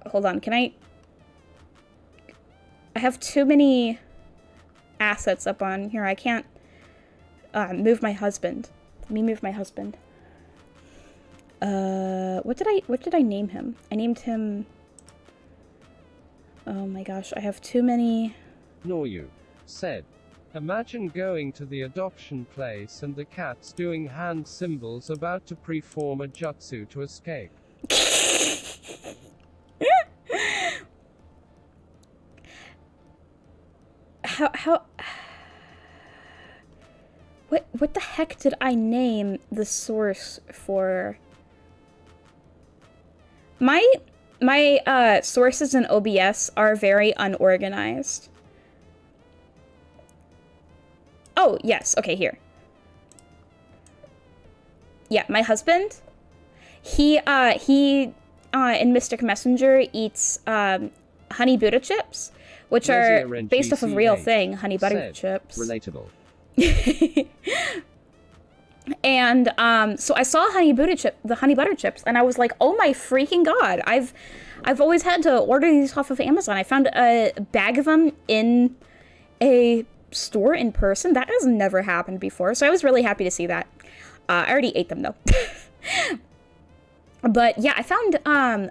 Hold on, I have too many assets up on here. I can't move my husband. Let me move my husband. What did I name him? I named him... Oh my gosh, I have too many... Noryu said, "Imagine going to the adoption place and the cat's doing hand symbols about to preform a jutsu to escape." How what the heck did I name the source for? My sources in OBS are very unorganized. Oh, yes. Okay, here. Yeah, my husband, he in Mystic Messenger eats honey Buddha chips, which are based off of real thing, honey butter chips. Relatable. And so I saw the honey butter chips, and I was like, "Oh my freaking god! I've always had to order these off of Amazon." I found a bag of them in a store in person. That has never happened before, so I was really happy to see that. I already ate them though. But yeah, I found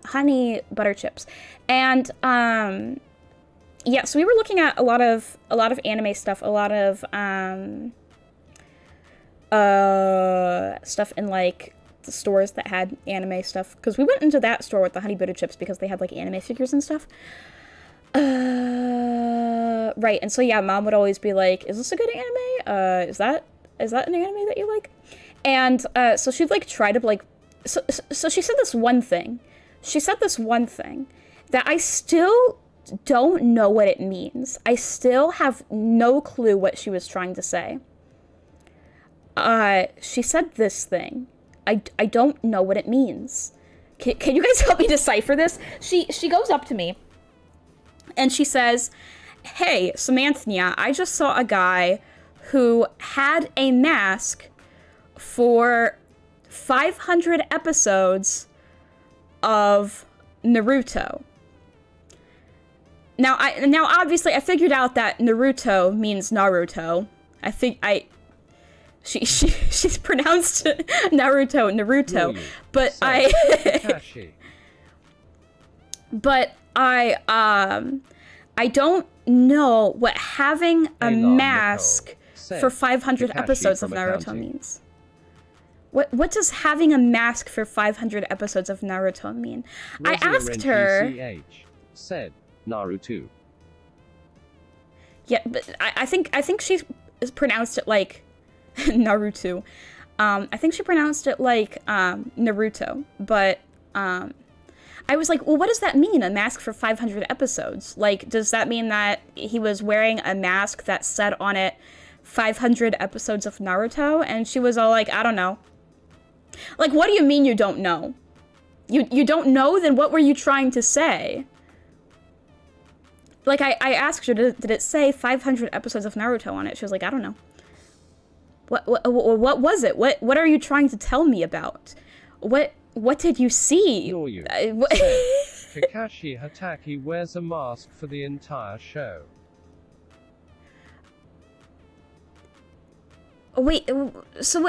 honey butter chips, and yeah, so we were looking at a lot of anime stuff, a lot of stuff in like the stores that had anime stuff, because we went into that store with the honey butter chips because they had like anime figures and stuff. Right, and so yeah, Mom would always be like, "Is this a good anime? Is that an anime that you like?" And so she'd like try to like, so she said this one thing. She said this one thing that I still don't know what it means. I still have no clue what she was trying to say. She said this thing. I don't know what it means. Can you guys help me decipher this? She goes up to me and she says, hey, Samantha, I just saw a guy who had a mask for 500 episodes of Naruto. Now obviously I figured out that Naruto means Naruto. She's pronounced Naruto, but I don't know what having a mask for 500 episodes of Naruto means. What does having a mask for 500 episodes of Naruto mean? I asked her. Said Naruto. Yeah, but I think she pronounced it like Naruto. I think she pronounced it like Naruto, but I was like, well, what does that mean, a mask for 500 episodes? Like, does that mean that he was wearing a mask that said on it 500 episodes of Naruto? And she was all like, I don't know. Like, what do you mean you don't know? You don't know? Then what were you trying to say? Like, I asked her, did it say 500 episodes of Naruto on it? She was like, I don't know. What was it? What are you trying to tell me about? What did you see? Kakashi Hatake wears a mask for the entire show. Wait, so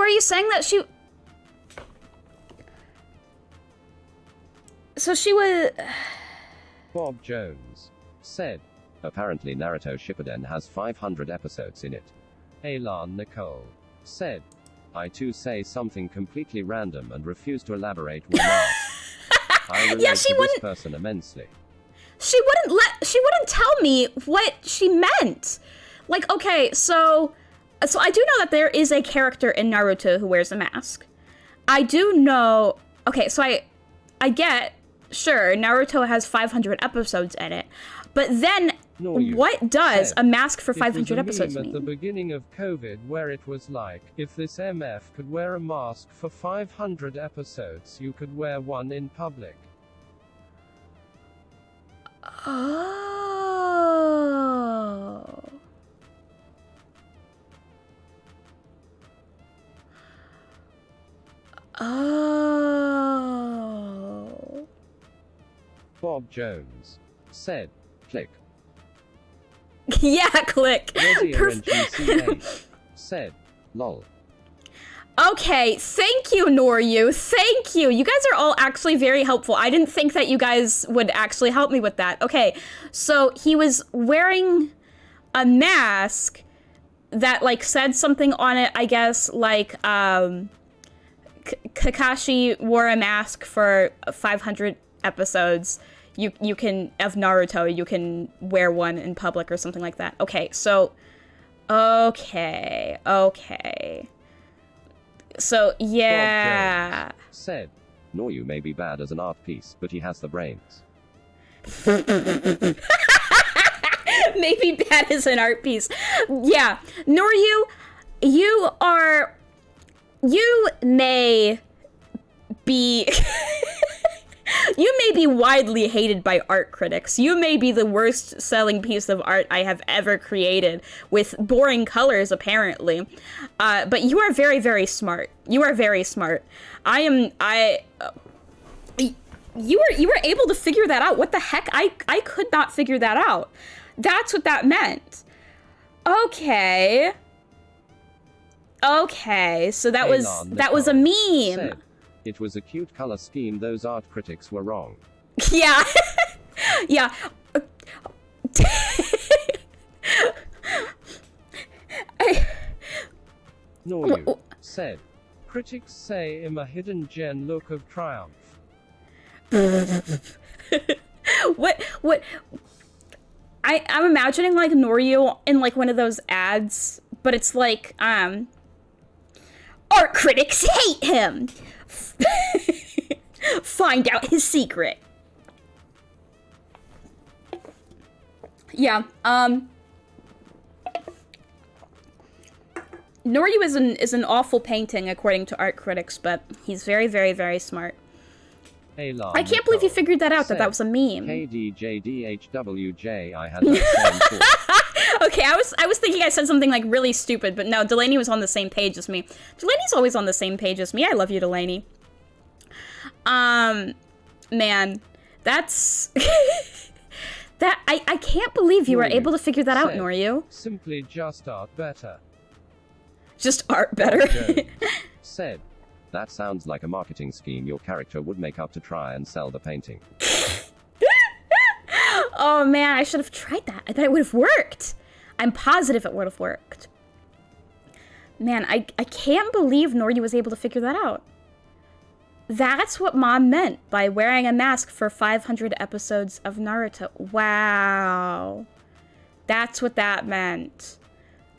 are you saying that she... So she was... Bob Jones said, apparently Naruto Shippuden has 500 episodes in it. Elan Nicole said, I too say something completely random and refuse to elaborate when asked. I relate to this person immensely. She wouldn't tell me what she meant. Like, okay, so I do know that there is a character in Naruto who wears a mask. I do know, okay, so I get, sure, Naruto has 500 episodes in it, but then what does a mask for 500 episodes mean? At the beginning of COVID where it was like, if this MF could wear a mask for 500 episodes, you could wear one in public. Oh. Oh. Bob Jones said, click. Yeah, click. Said, lol. Okay, thank you, Noryu. Thank you. You guys are all actually very helpful. I didn't think that you guys would actually help me with that. Okay, so he was wearing a mask that, like, said something on it, I guess, like, Kakashi wore a mask for 500 episodes. You can, of Naruto, you can wear one in public or something like that. Okay, so, okay. So, yeah. Said, Noryu may be bad as an art piece, but he has the brains. Maybe bad as an art piece. Yeah, Noryu, you may be... You may be widely hated by art critics. You may be the worst selling piece of art I have ever created, with boring colors, apparently. But you are very, very smart. You are very smart. You were able to figure that out. What the heck? I could not figure that out. That's what that meant. Okay. Okay, so that was a meme. Said, it was a cute color scheme. Those art critics were wrong. Yeah. Yeah. Noryu said, critics say I'm a hidden gem look of triumph. What? I'm imagining, like, Noryu in, like, one of those ads, but it's like, art critics hate him! Find out his secret. Yeah, Noryu is an awful painting according to art critics, but he's very, very, very smart. Elan I can't believe you Nicole figured that out, said, that was a meme. KDJDHWJ, I had that same thought. Okay, I was thinking I said something like really stupid, but no, Delaney was on the same page as me. Delaney's always on the same page as me. I love you, Delaney. Man, that's that I can't believe you were able to figure that out, Noryu. Simply just art better. Just art better. Said, that sounds like a marketing scheme your character would make up to try and sell the painting. Oh man, I should have tried that. I bet it would have worked. I'm positive it would have worked. Man, I can't believe Noryu was able to figure that out. That's what Mom meant by wearing a mask for 500 episodes of Naruto. Wow. That's what that meant.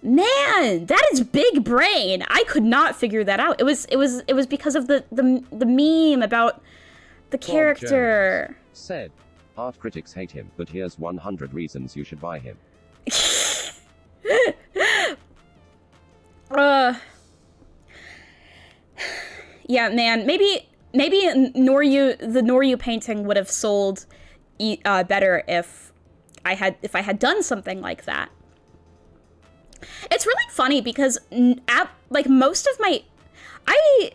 Man, that is big brain. I could not figure that out. It was because of the meme about the character. Said, art critics hate him, but here's 100 reasons you should buy him. Yeah, man, maybe the Noryu painting would have sold better if I had done something like that. It's really funny because like most of my I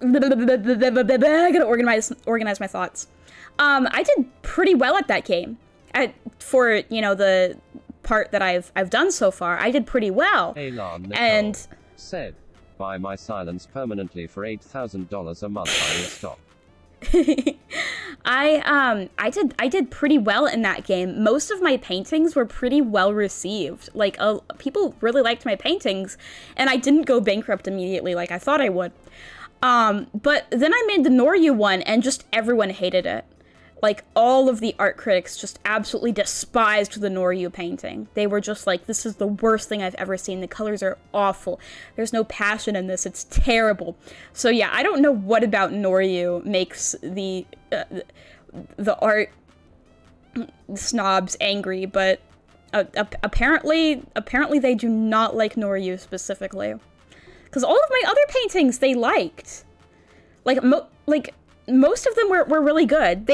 gotta organize my thoughts. I did pretty well at that game. For, you know, the part that I've done so far, I did pretty well. Elan Nicole and said, buy my silence permanently for $8,000 a month. I will stop. I did pretty well in that game. Most of my paintings were pretty well received. Like, people really liked my paintings, and I didn't go bankrupt immediately like I thought I would. But then I made the Noryu one, and just everyone hated it. Like, all of the art critics just absolutely despised the Noryu painting. They were just like, this is the worst thing I've ever seen. The colors are awful. There's no passion in this. It's terrible. So yeah, I don't know what about Noryu makes the art snobs angry, but apparently they do not like Noryu specifically. Because all of my other paintings they liked. Most of them were really good.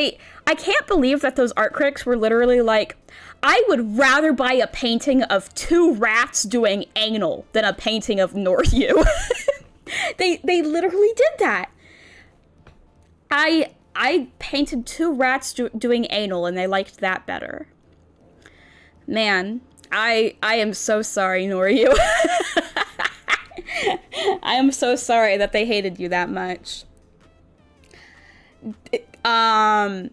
I can't believe that those art critics were literally like, I would rather buy a painting of 2 rats doing anal than a painting of Noryu. They literally did that. I painted 2 rats doing anal and they liked that better. Man, I am so sorry, Noryu. I am so sorry that they hated you that much. I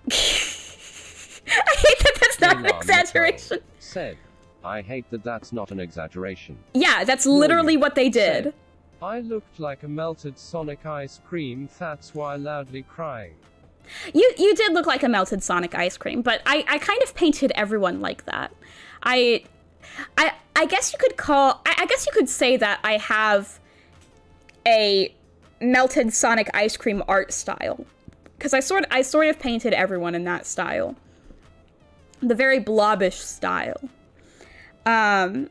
hate that that's not an exaggeration. Said, I hate that that's not an exaggeration. Yeah, that's literally what they did. Said, I looked like a melted Sonic ice cream, that's why loudly crying. You did look like a melted Sonic ice cream, but I kind of painted everyone like that. I guess you could say that I have a melted Sonic ice cream art style, because I sort of painted everyone in that style, the very blobbish style. But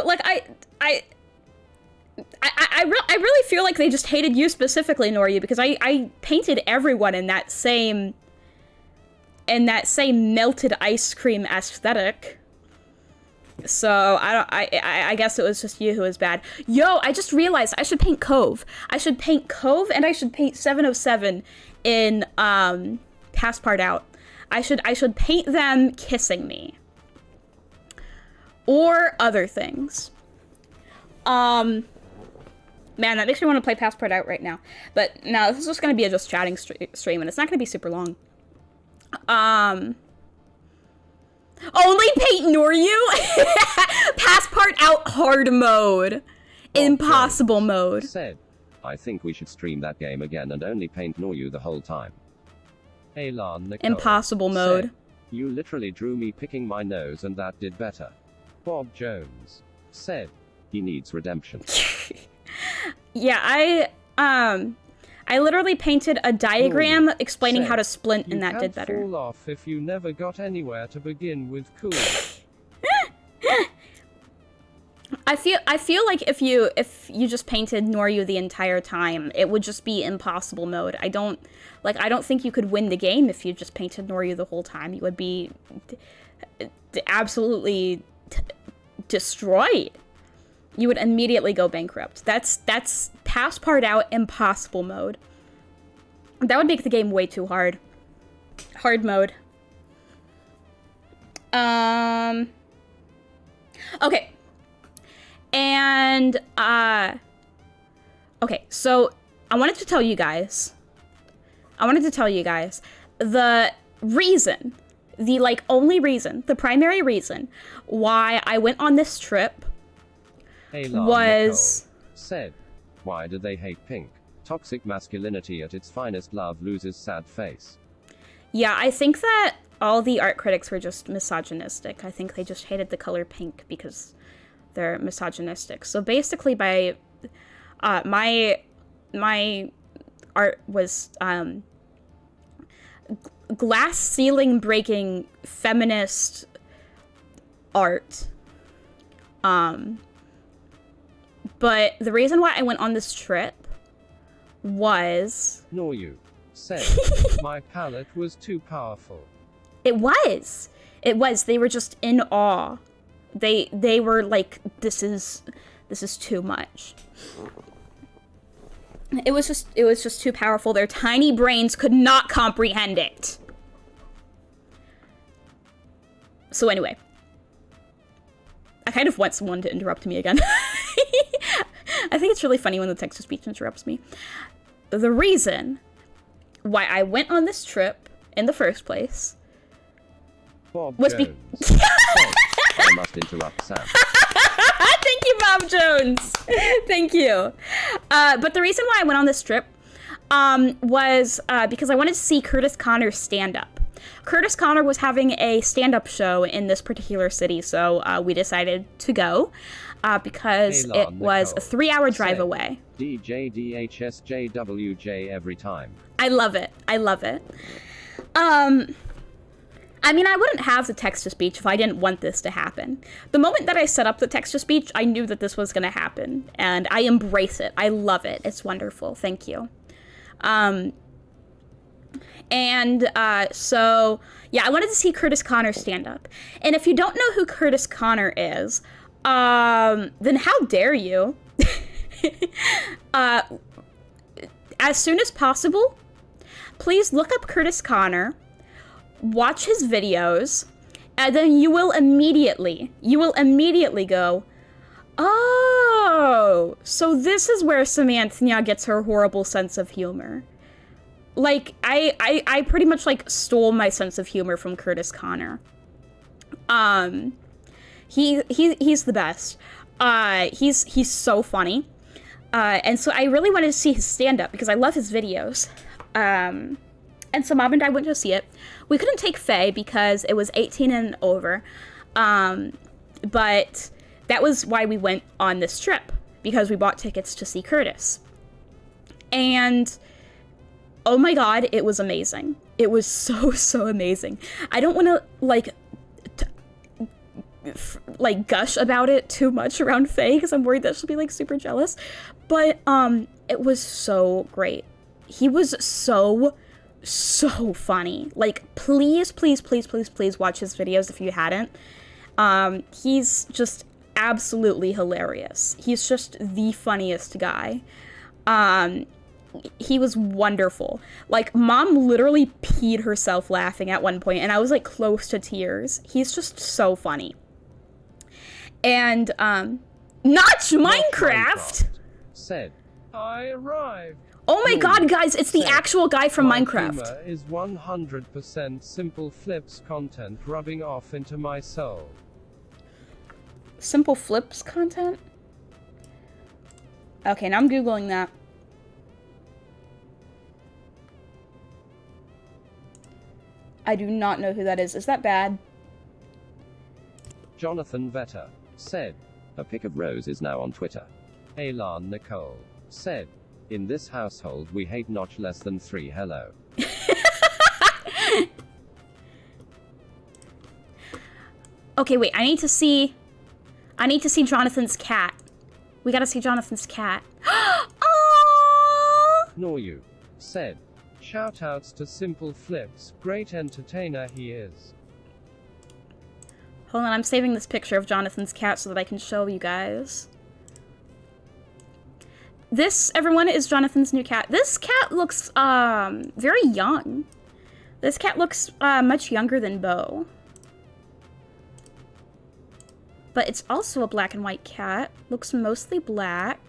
like I really feel like they just hated you specifically, Noryu, because I painted everyone in that same melted ice cream aesthetic. So I guess it was just you who was bad. Yo, I just realized I should paint Cove. I should paint Cove and I should paint 707 in Pass Part Out. I should paint them kissing me. Or other things. Man, that makes me want to play Pass Part Out right now. But no, this is just gonna be a just chatting stream and it's not gonna be super long. Only paint Noryu? Pass Part Out hard mode. Impossible mode. Said, I think we should stream that game again and only paint Noryu the whole time. Elan Nicole Impossible mode. Said, you literally drew me picking my nose and that did better. Bob Jones said, he needs redemption. Yeah, I I literally painted a diagram explaining Said, how to splint, and "You that did can't better. fall off if you never got anywhere to begin with. Cool." I feel like if you just painted Noryu the entire time, it would just be impossible mode. I don't think you could win the game if you just painted Noryu the whole time. You would be absolutely destroyed. You would immediately go bankrupt. That's pass part out impossible mode. That would make the game way too hard. Hard mode. Okay. And, okay, so I wanted to tell you guys, the reason, the, only reason, the primary reason why I went on this trip Elan was... Nicole said, "Why do they hate pink? Toxic masculinity at its finest. Love loses sad face." Yeah, I think that all the art critics were just misogynistic. I think they just hated the color pink because they're misogynistic. So basically, by my art was glass ceiling breaking feminist art. But the reason why I went on this trip was... Noryu said, "My palette was too powerful." It was. They were just in awe. They were like, this is too much. It was just too powerful. Their tiny brains could not comprehend it. So anyway, I kind of want someone to interrupt me again. I think it's really funny when the text-to-speech interrupts me. The reason why I went on this trip in the first place Bob was Jones said, "I must interrupt Sam." Thank you, Bob Jones. Thank you. But the reason why I went on this trip was because I wanted to see Curtis Connor's stand-up. Curtis Connor was having a stand-up show in this particular city, so we decided to go because Elan it was a Nicole 3-hour drive said, away. DJDHSJWJ every time. I love it. I mean, I wouldn't have the text-to-speech if I didn't want this to happen. The moment that I set up the text-to-speech, I knew that this was going to happen, and I embrace it. I love it. It's wonderful. Thank you. So, yeah, I wanted to see Curtis Connor stand up. And if you don't know who Curtis Connor is, then how dare you? As soon as possible, please look up Curtis Connor, watch his videos, and then you will immediately go, oh, so this is where Samantha gets her horrible sense of humor. Like, I pretty much, stole my sense of humor from Curtis Connor. He's the best. He's so funny. And so I really wanted to see his stand-up because I love his videos. And so Mom and I went to see it. We couldn't take Faye because it was 18 and over. But that was why we went on this trip, because we bought tickets to see Curtis. And oh my god, it was amazing. It was so amazing. I don't want to gush about it too much around Faye because I'm worried that she'll be super jealous. But it was so great. He was so funny. Please watch his videos if you hadn't. He's just absolutely hilarious. He's just the funniest guy. He was wonderful. Mom literally peed herself laughing at one point, and I was close to tears. He's just so funny. And not Minecraft said, "I arrived." Oh my god, guys, it's the actual guy from Minecraft. Humor is 100% Simple Flips content rubbing off into my soul. Simple Flips content? Okay, now I'm Googling that. I do not know who that is. Is that bad? Jonathan Vetter said, "A pic of Rose is now on Twitter." Elan Nicole said, In this household, we hate notch less than 3. Hello. Okay, wait, I need to see Jonathan's cat. We gotta see Jonathan's cat. Aww! Nor you. Said. Shoutouts to Simple Flips. Great entertainer he is. Hold on, I'm saving this picture of Jonathan's cat so that I can show you guys. This, everyone, is Jonathan's new cat. This cat looks, very young. This cat looks, much younger than Beau. But it's also a black and white cat. Looks mostly black.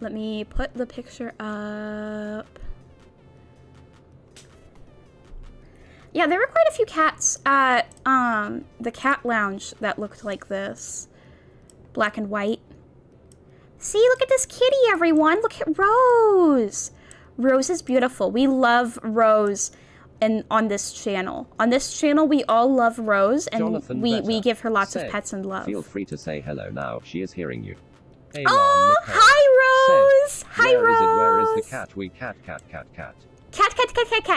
Let me put the picture up. Yeah, there were quite a few cats at the cat lounge that looked like this. Black and white. See, look at this kitty, everyone. Look at Rose. Rose is beautiful. We love Rose on this channel. On this channel, we all love Rose, and we give her lots of pets and love. Feel free to say hello now. She is hearing you. Elan Oh, Nicole hi, Rose. said, Hi, Rose. Where is the cat? We cat. Cat.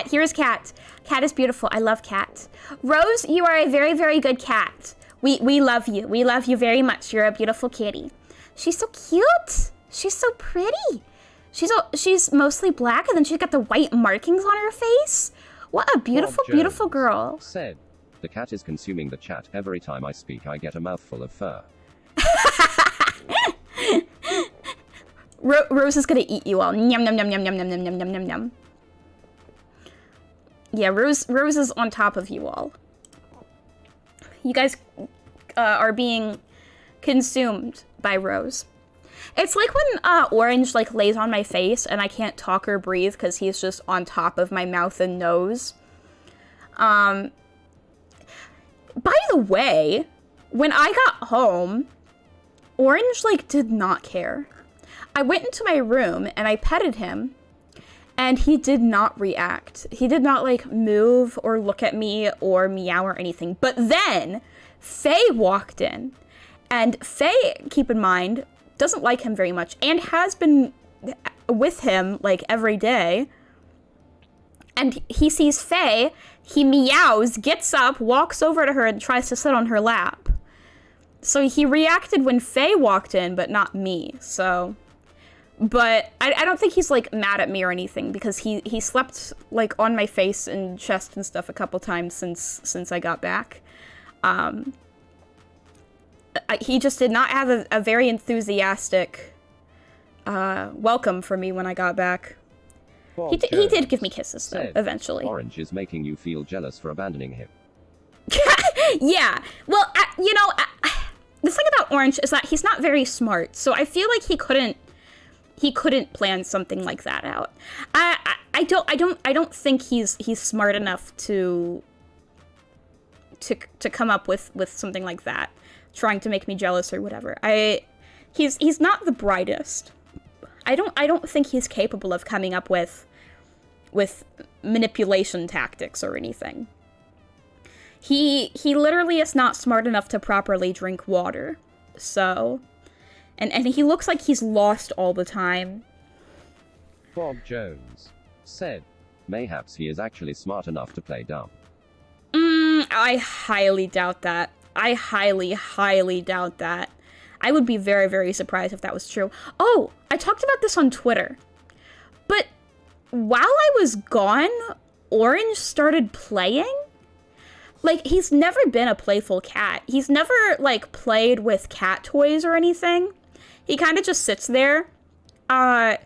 Here's Cat. Cat is beautiful. I love Cat. Rose, you are a very, very good cat. We love you. We love you very much. You're a beautiful kitty. She's so cute. She's so pretty. She's mostly black, and then she's got the white markings on her face. What a beautiful, beautiful girl. Said, the cat is consuming the chat. Every time I speak, I get a mouthful of fur. Rose is gonna eat you all. Yum, yum, yum, yum, yum, yum, yum, yum, yum, yum. Yeah, Rose is on top of you all. You guys are being consumed by Rose. It's like when Orange like lays on my face and I can't talk or breathe because he's just on top of my mouth and nose. By the way, when I got home, Orange like did not care. I went into my room and I petted him, and he did not react. He did not like move or look at me or meow or anything. But then Faye walked in, and Faye, keep in mind, doesn't like him very much and has been with him like every day. And he sees Faye, he meows, gets up, walks over to her and tries to sit on her lap. So he reacted when Faye walked in, but not me. So, but I don't think he's like mad at me or anything, because he slept like on my face and chest and stuff a couple times since I got back. He just did not have a very enthusiastic welcome for me when I got back. He did give me kisses, though, eventually. Orange is making you feel jealous for abandoning him. Yeah. Well, the thing about Orange is that he's not very smart, so I feel like he couldn't plan something like that out. I don't think he's smart enough to come up with something like that, trying to make me jealous or whatever. He's not the brightest. I don't think he's capable of coming up with manipulation tactics or anything. He literally is not smart enough to properly drink water. So, and he looks like he's lost all the time. Bob Jones said, mayhaps he is actually smart enough to play dumb. I highly doubt that. I highly, highly doubt that. I would be very, very surprised if that was true. Oh, I talked about this on Twitter. But while I was gone, Orange started playing. Like, he's never been a playful cat. He's never, like, played with cat toys or anything. He kind of just sits there. But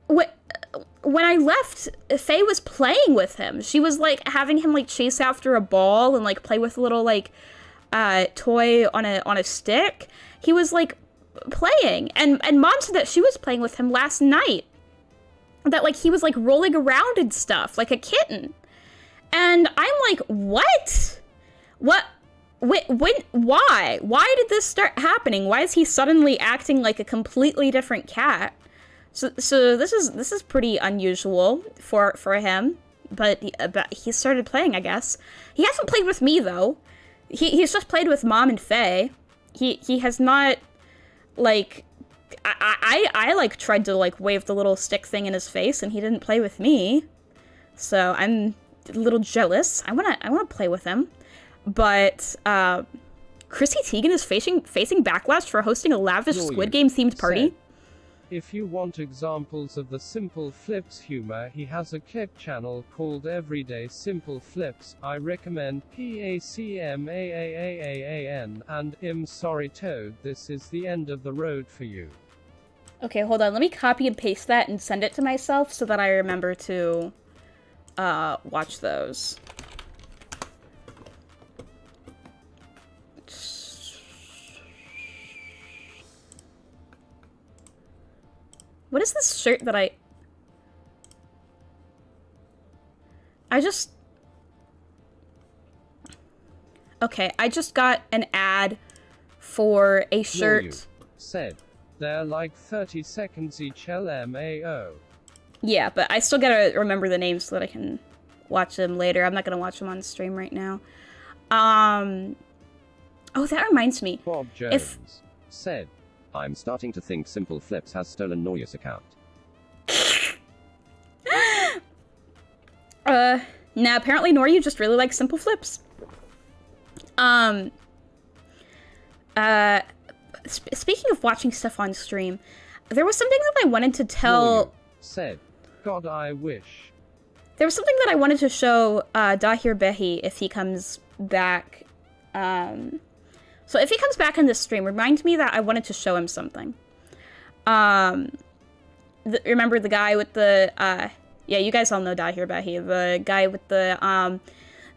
when I left, Faye was playing with him. She was, like, having him, like, chase after a ball and, like, play with a little, like, toy on a stick. He was, like, playing. And Mom said that she was playing with him last night. That, like, he was, like, rolling around and stuff, like a kitten. And I'm like, what? What? Why? Why did this start happening? Why is he suddenly acting like a completely different cat? So this is pretty unusual for him. But he started playing, I guess. He hasn't played with me though. He's just played with Mom and Faye. He has not like, I like tried to like wave the little stick thing in his face, and he didn't play with me. So I'm a little jealous. I wanna play with him, but Chrissy Teigen is facing backlash for hosting a lavish Squid Game themed party. If you want examples of the Simple Flips humor, he has a clip channel called Everyday Simple Flips. I recommend PACMAAAAAN and sorry Toad, this is the end of the road for you. Okay, hold on. Let me copy and paste that and send it to myself so that I remember to watch those. What is this shirt that I just... Okay, I just got an ad for a shirt. Said, they're like 30 seconds each LMAO. Yeah, but I still gotta remember the names so that I can watch them later. I'm not gonna watch them on stream right now. Oh, that reminds me. Bob Jones said, I'm starting to think Simple Flips has stolen Noya's account. Nah, apparently Noryu just really likes Simple Flips. Speaking of watching stuff on stream, there was something that I wanted to tell... Noryu said, God, I wish. There was something that I wanted to show, Dahir Behi if he comes back, So if he comes back in this stream, remind me that I wanted to show him something. Remember the guy with the, yeah, you guys all know Dahir Behi, the guy with the,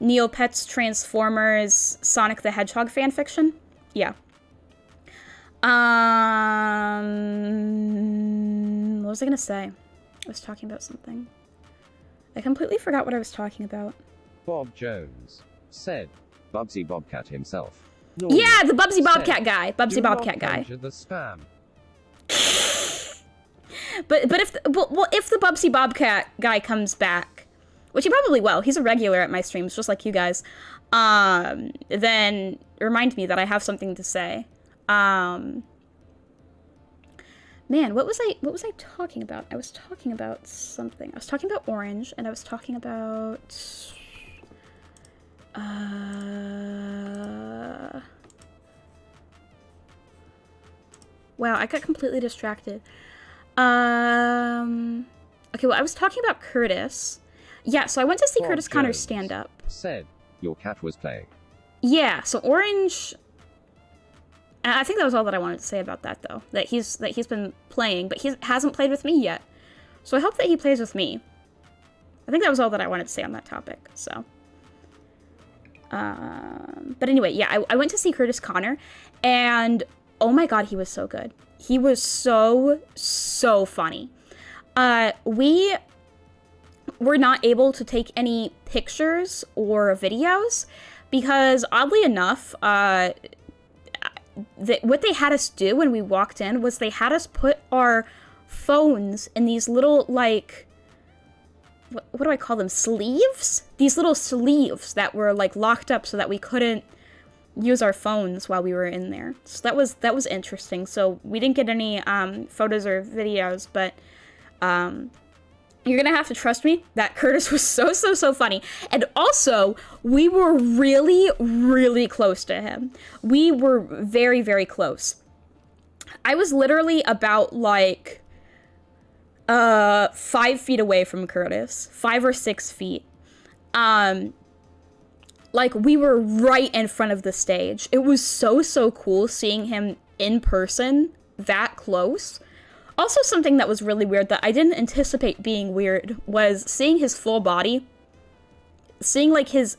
Neopets Transformers Sonic the Hedgehog fanfiction? Yeah. What was I gonna say? I was talking about something. I completely forgot what I was talking about. Bob Jones said, Bubsy Bobcat himself. Yeah, the Bubsy Bobcat guy. Bubsy Bobcat guy. The spam. but if the Bubsy Bobcat guy comes back, which he probably will, he's a regular at my streams, just like you guys. Then remind me that I have something to say. Man, what was I talking about? I was talking about something. I was talking about Orange, and I was talking about wow, I got completely distracted. Okay, well, I was talking about Curtis. Yeah, so I went to see Curtis Connor's stand-up. Said, your cat was playing. Yeah, so Orange... I think that was all that I wanted to say about that, though. That he's been playing, but he hasn't played with me yet. So I hope that he plays with me. I think that was all that I wanted to say on that topic, so... but anyway, yeah, I went to see Curtis Connor, and oh my god, he was so good. He was so funny. We were not able to take any pictures or videos because, oddly enough, what they had us do when we walked in was they had us put our phones in these little, like, what do I call them? Sleeves? These little sleeves that were, like, locked up so that we couldn't use our phones while we were in there. So that was interesting. So we didn't get any photos or videos, but you're gonna have to trust me that Curtis was so funny. And also, we were really close to him. We were very close. I was literally about, like, 5 feet away from Curtis. 5 or 6 feet. Like, we were right in front of the stage. It was so cool seeing him in person that close. Also, something that was really weird that I didn't anticipate being weird was seeing his full body. Seeing, like, his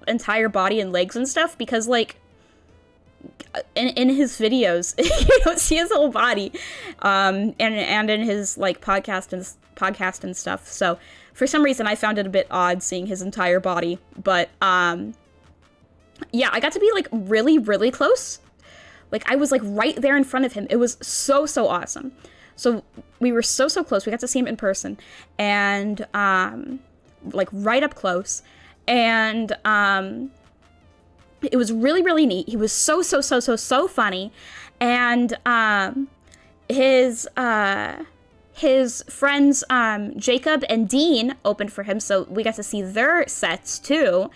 entire body and legs and stuff, because, like, in his videos, you don't see his whole body, and in his, like, podcast and stuff. So for some reason, I found it a bit odd seeing his entire body, but yeah, I got to be, like, really close. Like, I was, like, right there in front of him. It was so awesome. So we were so close. We got to see him in person, and like, right up close, and it was really neat. He was so funny, and his friends Jacob and Dean opened for him, so we got to see their sets too,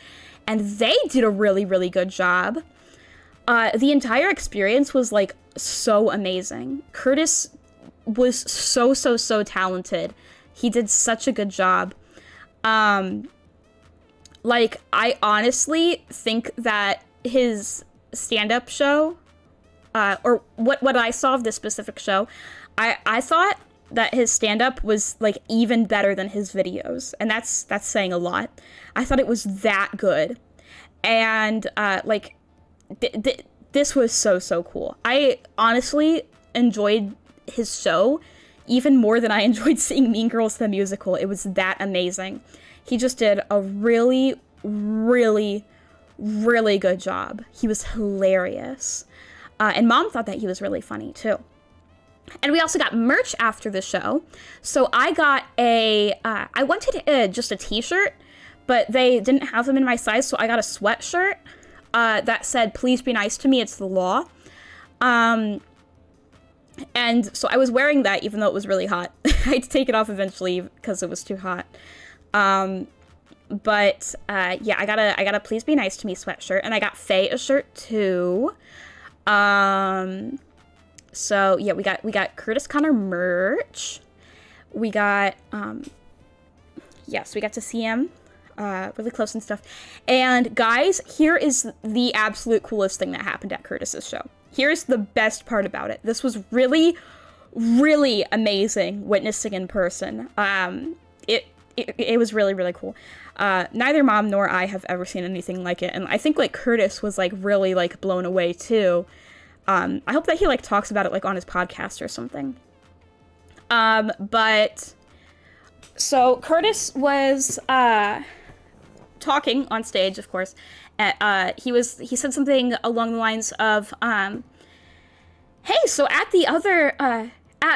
and they did a really, really good job. The entire experience was like so amazing. Curtis was so talented. He did such a good job. Like, I honestly think that his stand-up show, or what I saw of this specific show, I thought that his stand-up was like even better than his videos, and that's saying a lot. I thought it was that good, and like this was so cool. I honestly enjoyed his show even more than I enjoyed seeing Mean Girls the musical. It was that amazing. He just did a really good job. He was hilarious. And Mom thought that he was really funny too. And we also got merch after the show. So I got I wanted just a t-shirt, but they didn't have them in my size, so I got a sweatshirt that said, "Please be nice to me, it's the law." And so I was wearing that even though it was really hot. I had to take it off eventually because it was too hot. But yeah, I got a "Please be nice to me" sweatshirt, and I got Faye a shirt too. So yeah, we got Curtis Connor merch. We got yes, we got to see him really close and stuff. And guys, here is the absolute coolest thing that happened at Curtis's show. Here's the best part about it. This was really amazing witnessing in person. It was really cool. Neither Mom nor I have ever seen anything like it, and I think like Curtis was like really like blown away too. I hope that he like talks about it like on his podcast or something. But so Curtis was talking on stage, of course. He said something along the lines of, "Hey, so at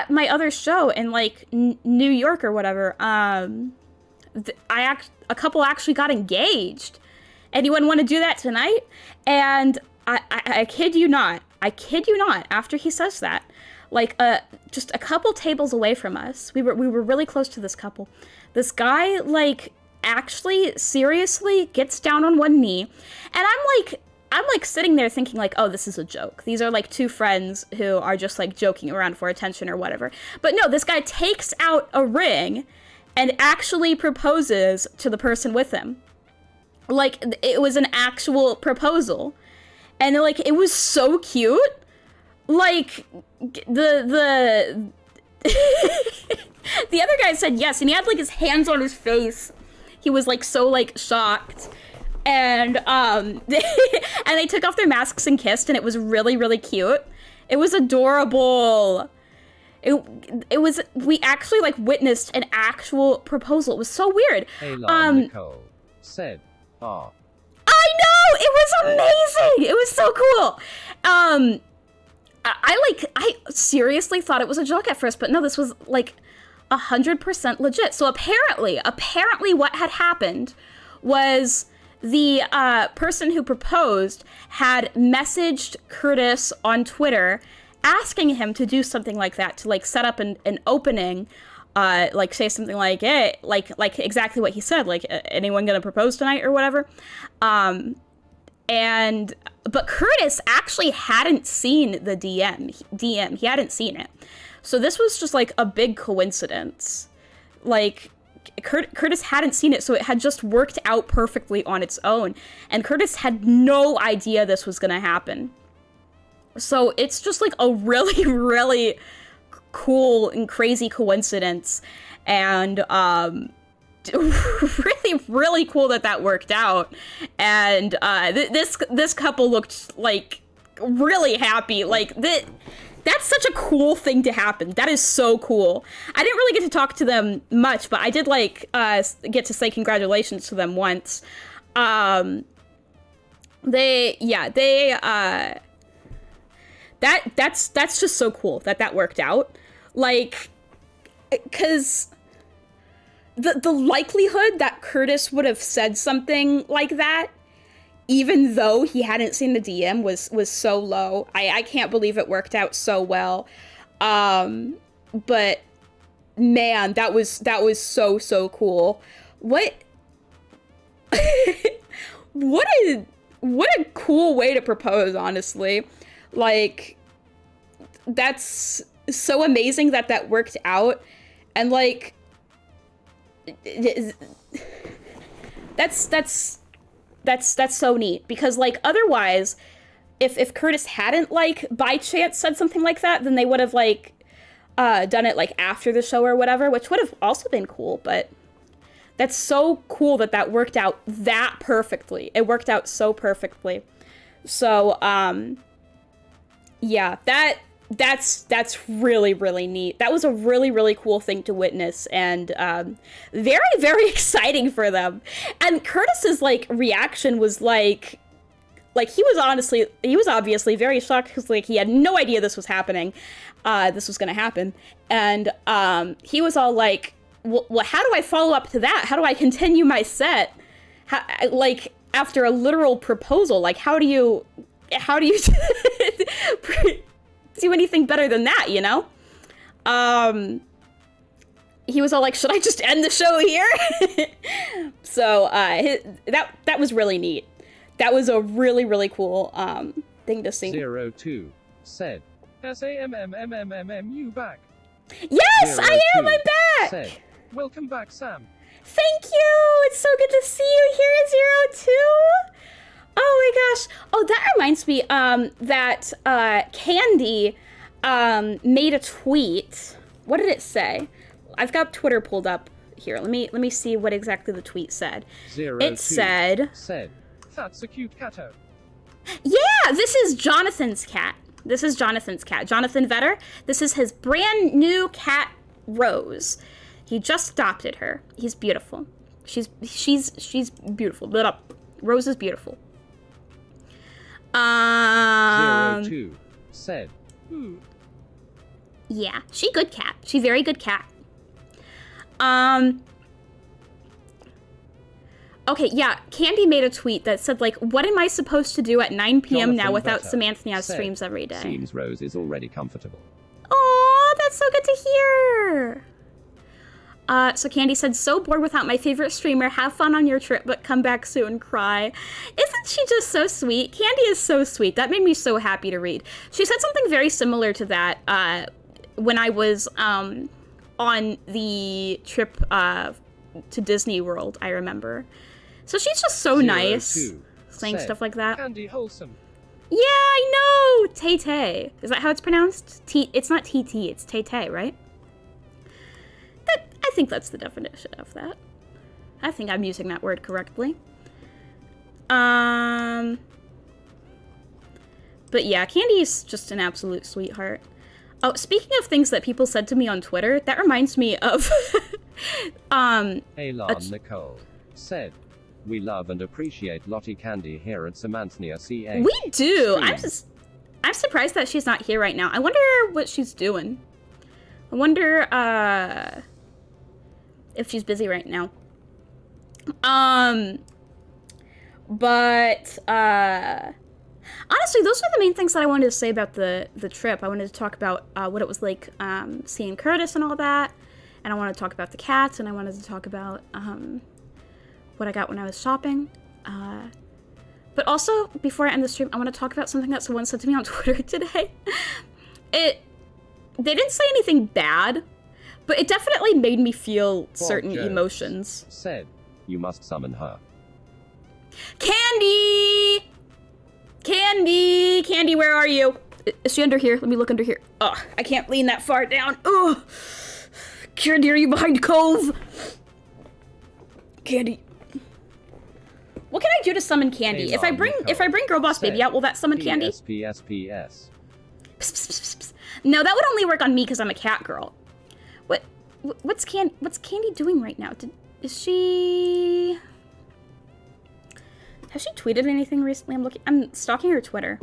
my other show in like New York or whatever, a couple actually got engaged. Anyone want to do that tonight?" And I kid you not. After he says that, like just a couple tables away from us, we were really close to this couple. This guy like actually seriously gets down on one knee, and I'm like sitting there thinking like, oh, this is a joke. These are like two friends who are just like joking around for attention or whatever. But no, this guy takes out a ring and actually proposes to the person with him. Like, it was an actual proposal. And like, it was so cute. Like, the the other guy said yes, and he had like his hands on his face. He was like so like shocked. And and they took off their masks and kissed, and it was really cute. It was adorable. It was, we actually like witnessed an actual proposal. It was so weird. Elan Nicole said, "Ah." I know, it was amazing. It was so cool. I seriously thought it was a joke at first, but no, this was like 100% legit. So apparently what had happened was the person who proposed had messaged Curtis on Twitter asking him to do something like that, to like set up an opening, like say something like, hey, like exactly what he said, like, anyone gonna propose tonight or whatever. But Curtis actually hadn't seen the DM. He hadn't seen it. So this was just like a big coincidence. Like, Curtis hadn't seen it, so it had just worked out perfectly on its own. And Curtis had no idea this was gonna happen. So it's just like a really cool and crazy coincidence. And really cool that worked out. And this couple looked like really happy. Like, that's such a cool thing to happen. That is so cool. I didn't really get to talk to them much, but I did like get to say congratulations to them once. That's just so cool that worked out. Like, because the likelihood that Curtis would have said something like that even though he hadn't seen the DM, was so low. I can't believe it worked out so well. But man, that was so cool. What what a cool way to propose, honestly. Like, that's so amazing that worked out. And like, that's so neat, because like otherwise, if Curtis hadn't like by chance said something like that, then they would have like done it like after the show or whatever, which would have also been cool. But that's so cool that worked out that perfectly. It worked out so perfectly. So yeah, that's really, really neat. That was a really, really cool thing to witness, and very, very exciting for them. And Curtis's like reaction was like he was obviously very shocked, because like he had no idea this was happening, this was gonna happen, and he was all like, well, how do I follow up to that? How do I continue my set? Like, after a literal proposal, like how do you do anything better than that, you know? He was all like, should I just end the show here? So that was really neat. That was a really, really cool thing to see. 02 said, SAMMMMMU back. Yes, I am! I'm back! Said, welcome back, Sam. Thank you! It's so good to see you here, 02! Oh my gosh. Oh, that reminds me that Candy made a tweet. What did it say? I've got Twitter pulled up here. Let me see what exactly the tweet said. 02 it said, that's a cute catto. Yeah, this is Jonathan's cat. Jonathan Vetter. This is his brand new cat, Rose. He just adopted her. He's beautiful. She's beautiful. Rose is beautiful. 02 said, ooh. Yeah, she good cat. She very good cat. Okay, yeah, Candy made a tweet that said, like, what am I supposed to do at 9 p.m. Jonathan now without Vetter Samantha said, streams every day? Seems Rose is already comfortable. Aw, that's so good to hear. So Candy said, so bored without my favorite streamer. Have fun on your trip, but come back soon, cry. Isn't she just so sweet? Candy is so sweet. That made me so happy to read. She said something very similar to that when I was on the trip to Disney World, I remember. So she's just so nice, saying stuff like that. Candy wholesome. Yeah, I know! Tay-Tay. Is that how it's pronounced? It's not T-T, it's Tay-Tay, right? I think that's the definition of that. I think I'm using that word correctly. But yeah, Candy's just an absolute sweetheart. Oh, speaking of things that people said to me on Twitter, that reminds me of Elan Nicole said, we love and appreciate Lottie Candy here at Samantha CA. We do. I'm surprised that she's not here right now. I wonder what she's doing. I wonder if she's busy right now. But honestly, those are the main things that I wanted to say about the trip. I wanted to talk about what it was like seeing Curtis and all that, and I wanted to talk about the cats, and I wanted to talk about what I got when I was shopping. But also, before I end the stream, I want to talk about something that someone said to me on Twitter today. They didn't say anything bad, but it definitely made me feel certain emotions. Said, you must summon her. Candy! Candy, where are you? Is she under here? Let me look under here. Ugh, I can't lean that far down. Ugh. Candy, are you behind Cove? Candy. What can I do to summon Candy? Hey, if I bring Girl Boss Baby out, will that summon Candy? PS. No, that would only work on me because I'm a cat girl. What's Candy doing right now? Is she... Has she tweeted anything recently? I'm stalking her Twitter.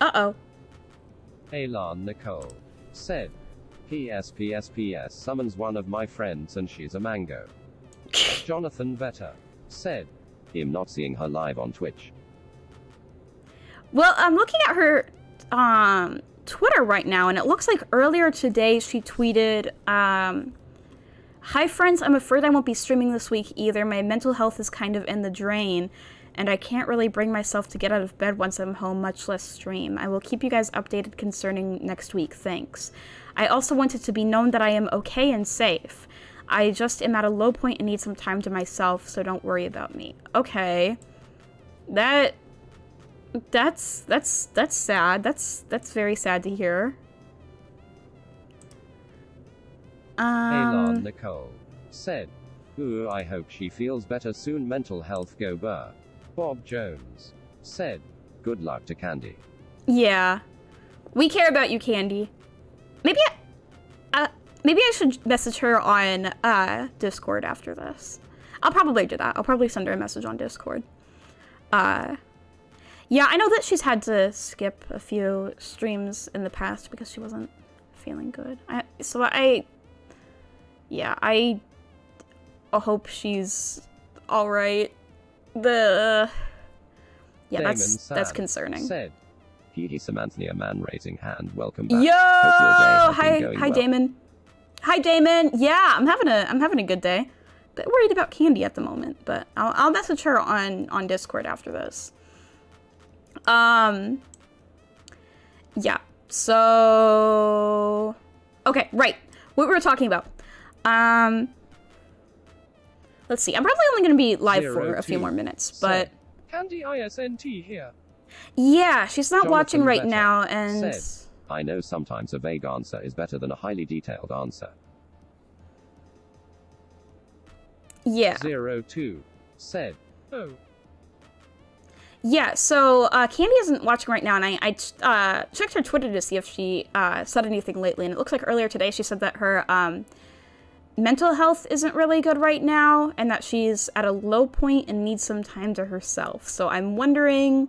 Uh-oh. Elan Nicole said, PS summons one of my friends and she's a mango. Jonathan Vetter said, him not seeing her live on Twitch. Well, I'm looking at her Twitter right now, and it looks like earlier today she tweeted, "Hi friends, I'm afraid I won't be streaming this week either. My mental health is kind of in the drain, and I can't really bring myself to get out of bed once I'm home, much less stream. I will keep you guys updated concerning next week, thanks. I also want it to be known that I am okay and safe. I just am at a low point and need some time to myself, so don't worry about me." Okay. That's sad. That's very sad to hear. Elan Nicole said, "Ooh, I hope she feels better soon. Mental health go burr." Bob Jones said, "Good luck to Candy." Yeah. We care about you, Candy. Maybe I should message her on Discord after this. I'll probably do that. I'll probably send her a message on Discord. Yeah, I know that she's had to skip a few streams in the past because she wasn't feeling good. I hope she's all right. That's concerning. Said, "Hee Samantha, man raising hand. Welcome back. Yo, Hope your day has been going hi well." Damon. Hi Damon. Yeah, I'm having a good day. Bit worried about Candy at the moment, but I'll message her on Discord after this. Yeah. So, okay, right. What we were talking about. Let's see. I'm probably only going to be live for a few more minutes, but Candy ISNT here. Yeah, she's not Jonathan watching right Vetter now, and said, "I know sometimes a vague answer is better than a highly detailed answer." yeah. 02 said, Oh, Yeah, so Candy isn't watching right now, and I checked her Twitter to see if she said anything lately, and it looks like earlier today she said that her mental health isn't really good right now, and that she's at a low point and needs some time to herself. So I'm wondering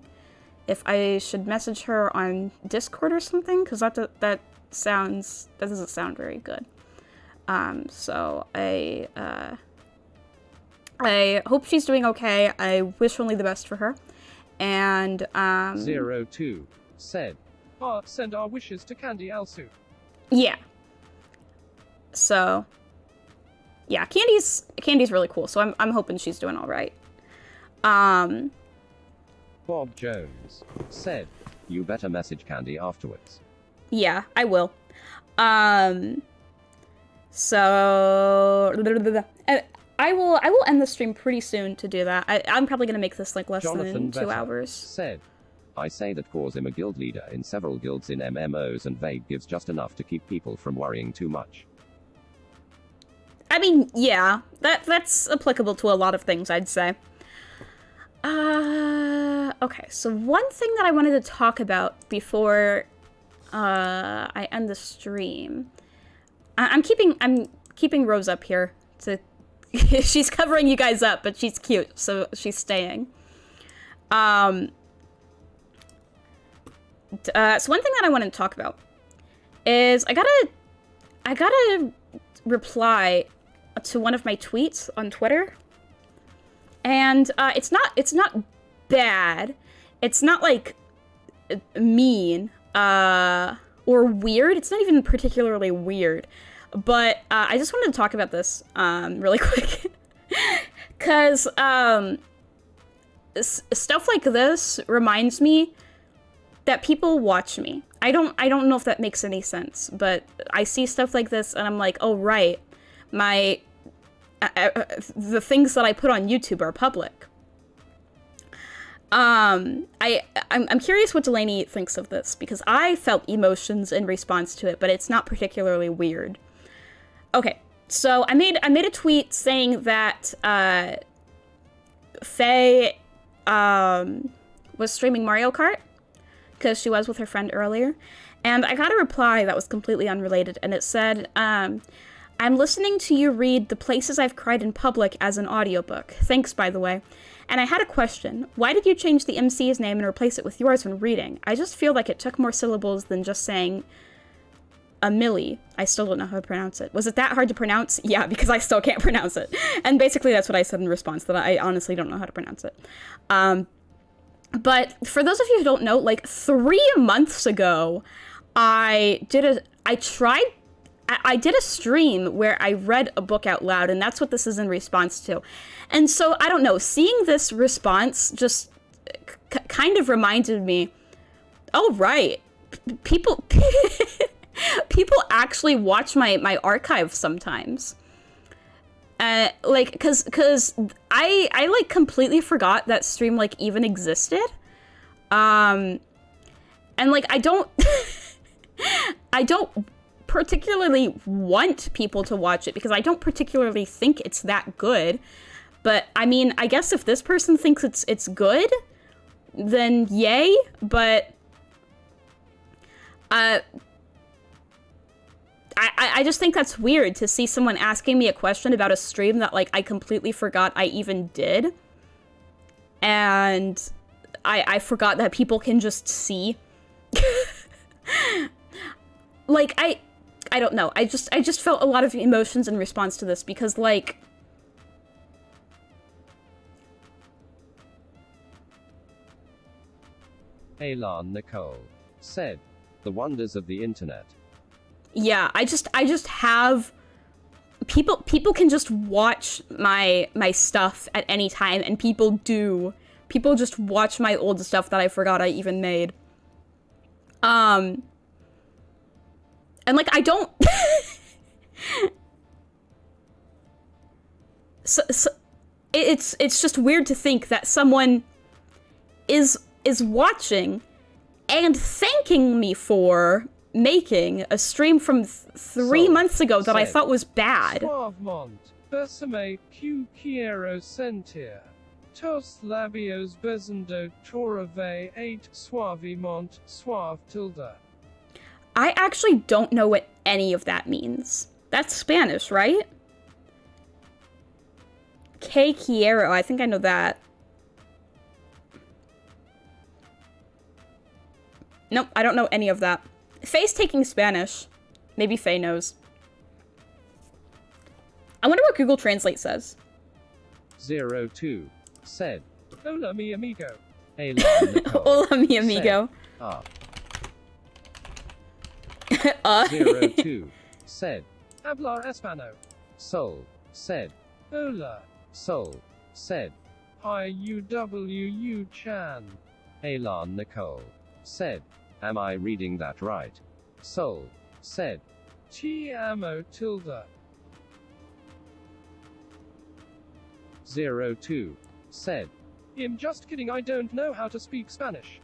if I should message her on Discord or something, because that doesn't sound very good. So I hope she's doing okay. I wish only the best for her. And 02 said, send our wishes to Candy also. yeah. So yeah, Candy's really cool. So I'm hoping she's doing all right. Bob Jones said, "You better message Candy afterwards." Yeah, I will. So I will end the stream pretty soon to do that. I'm probably gonna make this like less Jonathan than 2 Vetter hours. said, "I say that cause him a guild leader in several guilds in MMOs, and vague gives just enough to keep people from worrying too much." I mean, yeah, that's applicable to a lot of things, I'd say. Okay, so one thing that I wanted to talk about before I end the stream. I'm keeping Rose up here to she's covering you guys up, but she's cute, so she's staying. So one thing that I wanted to talk about is I gotta reply to one of my tweets on Twitter, and it's not bad. It's not like mean or weird. It's not even particularly weird. But I just wanted to talk about this really quick, because stuff like this reminds me that people watch me. I don't know if that makes any sense, but I see stuff like this and I'm like, oh right, the things that I put on YouTube are public. I'm curious what Delaney thinks of this, because I felt emotions in response to it, but it's not particularly weird. Okay, so I made a tweet saying that Faye was streaming Mario Kart because she was with her friend earlier, and I got a reply that was completely unrelated, and it said, "I'm listening to you read The Places I've Cried in Public as an audiobook. Thanks, by the way. And I had a question. Why did you change the MC's name and replace it with yours when reading? I just feel like it took more syllables than just saying a milli. I still don't know how to pronounce it. Was it that hard to pronounce? Yeah, because I still can't pronounce it. And basically that's what I said in response, that I honestly don't know how to pronounce it. But for those of you who don't know, like 3 months ago, I did a stream where I read a book out loud, and that's what this is in response to. And so, I don't know, seeing this response just kind of reminded me, oh, right, people actually watch my archive sometimes. Like, cause I like completely forgot that stream like even existed. And like I don't particularly want people to watch it because I don't particularly think it's that good. But I mean, I guess if this person thinks it's good, then yay, but I just think that's weird to see someone asking me a question about a stream that, like, I completely forgot I even did. And I forgot that people can just see. Like, I don't know. I just felt a lot of emotions in response to this because, like, Elan Nicole said, "The wonders of the internet." yeah, I just have people can just watch my stuff at any time, and people just watch my old stuff that I forgot I even made. And like I don't so it's just weird to think that someone is watching and thanking me for making a stream from 3 months ago that I thought was bad. Suavemont, Besame, Q quiero sentir. Tos labios besando torave 8 suavemont, suave tilde. I actually don't know what any of that means. That's Spanish, right? Que quiero, I think I know that. Nope, I don't know any of that. Faye's taking Spanish. Maybe Faye knows. I wonder what Google Translate says. 02 said, Hola mi amigo. Elan Nicole Hola mi amigo. said, 02 said, Hablar Espano. Soul said, Hola. Soul said, Hi UWU Chan. Elan Nicole said, "Am I reading that right?" Soul said, Ti amo tilde. 02 said, I'm just kidding, I don't know how to speak Spanish.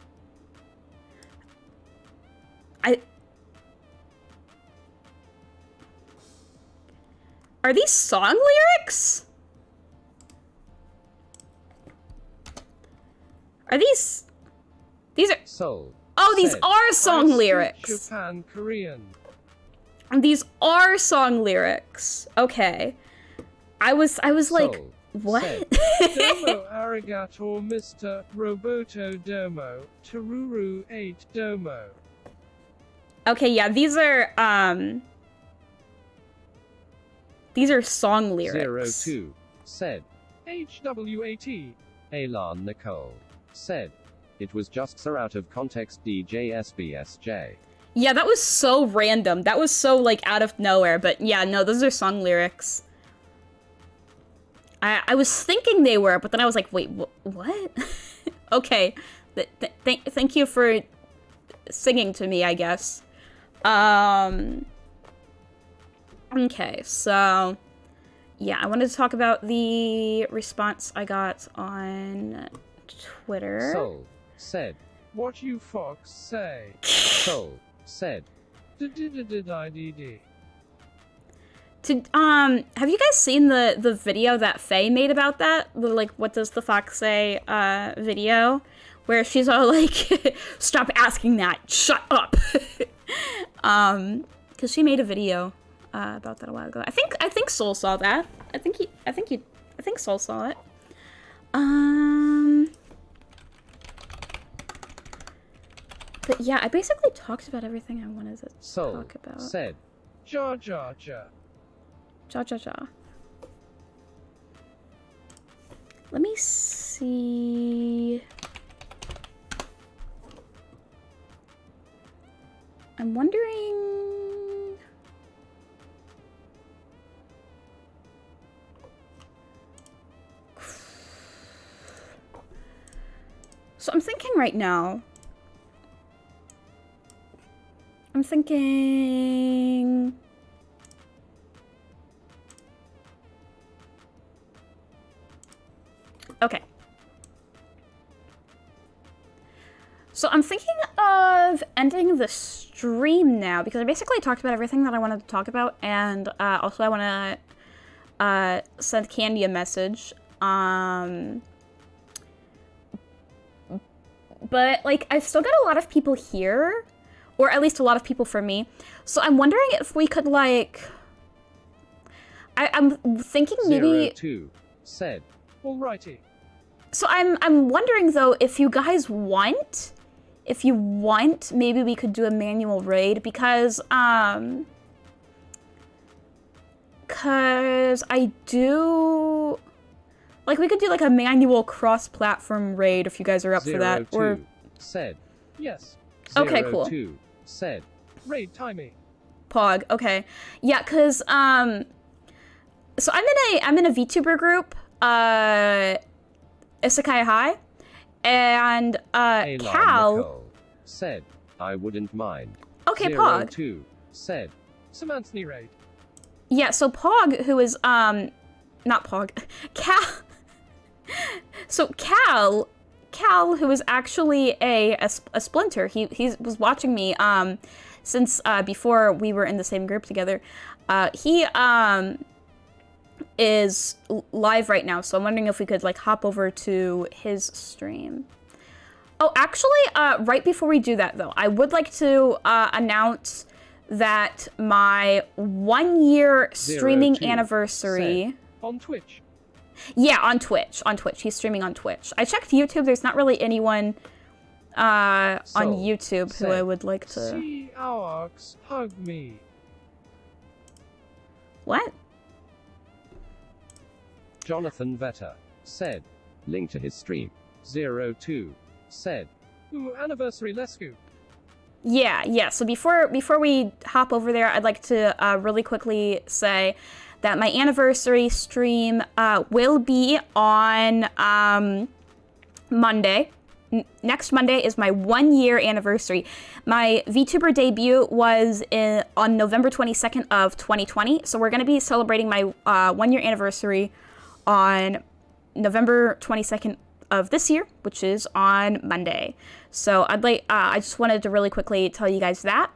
Are these song lyrics? Are these are... Soul. Oh, these said, are song I speak lyrics. Japan Korean. These are song lyrics. Okay. I was like, Soul what? said, Domo arigato Mr. Roboto Domo. Taruru 8 Domo. Okay, yeah, these are song lyrics. 02 said, HWAT. Elan Nicole said, "It was just so out of context DJ SBSJ." Yeah, that was so random. That was so, like, out of nowhere. But yeah, no, those are song lyrics. I was thinking they were, but then I was like, wait, what? Okay. Thank you for singing to me, I guess. Okay, so... yeah, I wanted to talk about the response I got on Twitter. Soul said, What you fox say? Soul said, Did. Have you guys seen the video that Faye made about that? The, like, what does the fox say, video? Where she's all like, stop asking that, shut up! Cause she made a video, about that a while ago. I think Soul saw that. I think Soul saw it. But Yeah, I basically talked about everything I wanted to Soul talk about. said, Ja ja ja. Ja, ja, ja. Let me see. I'm wondering. So I'm thinking right now. I'm thinking. Okay. So I'm thinking of ending the stream now because I basically talked about everything that I wanted to talk about, and also I want to send Candy a message. But like I've still got a lot of people here, or at least a lot of people for me. So I'm wondering if we could like. I'm thinking maybe. 02 said, Alrighty. So I'm wondering though if you guys want, maybe we could do a manual raid because I do like we could do like a manual cross-platform raid if you guys are up for that. 02 Or said, Yes. Okay, cool. 02 said, Raid timey. Pog, okay. Yeah, cause so I'm in a VTuber group, Isekai High, and Elan Cal. Nicole said, I wouldn't mind. Okay, Pog. 02 said, Samantha raid. Yeah, so Pog, who is not Pog, Cal. So Cal, who is actually a splinter. He was watching me since before we were in the same group together. He is live right now, so I'm wondering if we could like hop over to his stream. Oh, actually, right before we do that though, I would like to announce that my 1 year streaming 02 anniversary. On Twitch. Yeah, on Twitch. He's streaming on Twitch. I checked YouTube. There's not really anyone on YouTube who I would like to. See Alex, hug me. What? Jonathan Vetter said, link to his stream. 02 said, Ooh, anniversary, let's go. Yeah. So before we hop over there, I'd like to really quickly say that my anniversary stream will be on Monday. Next Monday is my 1 year anniversary. My VTuber debut was on November 22nd of 2020. So we're going to be celebrating my 1 year anniversary on November 22nd of this year, which is on Monday. So I just wanted to really quickly tell you guys that.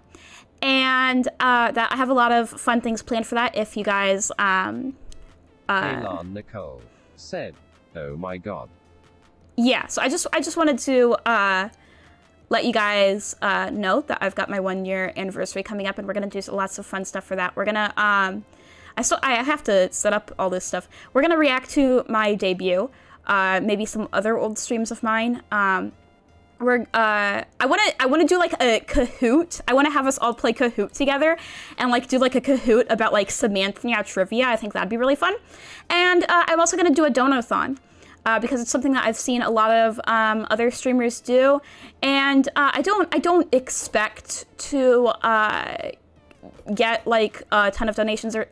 And that I have a lot of fun things planned for that if you guys... Elan Nicole said, oh my god. Yeah, so I just wanted to let you guys know that I've got my 1 year anniversary coming up, and we're gonna do lots of fun stuff for that. We're gonna I have to set up all this stuff. We're gonna react to my debut, maybe some other old streams of mine. I want to do like a Kahoot. I want to have us all play Kahoot together and like do like a Kahoot about like Samantha trivia. I think that'd be really fun. And I'm also gonna do a donathon. Because it's something that I've seen a lot of other streamers do, and I don't expect to get like a ton of donations or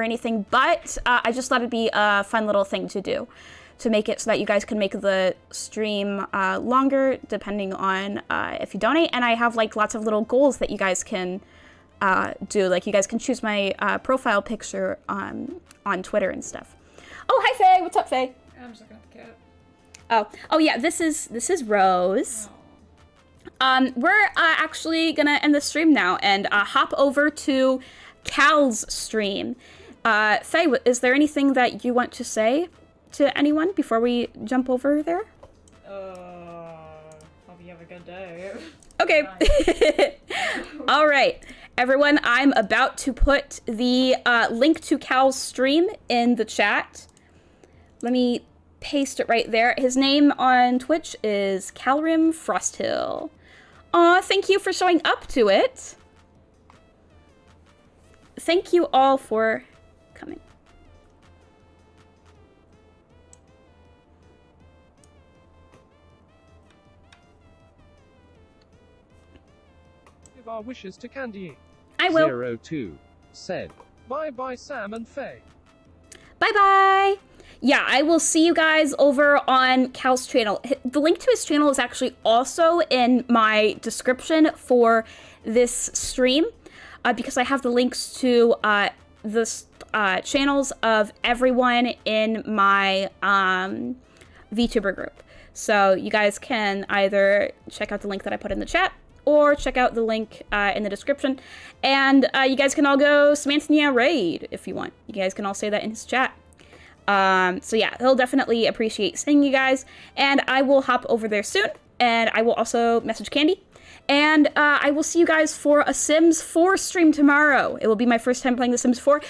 anything, but I just thought it'd be a fun little thing to do, to make it so that you guys can make the stream longer depending on if you donate. And I have like lots of little goals that you guys can do, like you guys can choose my profile picture on Twitter and stuff. Oh, hi Faye, what's up Faye? I'm just looking at the cat. Oh yeah, this is Rose. We're actually gonna end the stream now and hop over to Cal's stream. Faye, is there anything that you want to say to anyone before we jump over there? Hope you have a good day. Okay. All right, everyone, I'm about to put the link to Cal's stream in the chat. Let me paste it right there. His name on Twitch is Calrim Frosthill. Aw, thank you for showing up to it. Thank you all for coming. Give our wishes to Candy. I will. 02 said, Bye bye, Sam and Faye. Bye-bye. Yeah, I will see you guys over on Cal's channel. The link to his channel is actually also in my description for this stream, because I have the links to the channels of everyone in my VTuber group. So you guys can either check out the link that I put in the chat, or check out the link in the description. And you guys can all go Samantha raid if you want. You guys can all say that in his chat. So yeah, he'll definitely appreciate seeing you guys. And I will hop over there soon. And I will also message Candy. And I will see you guys for a Sims 4 stream tomorrow. It will be my first time playing The Sims 4.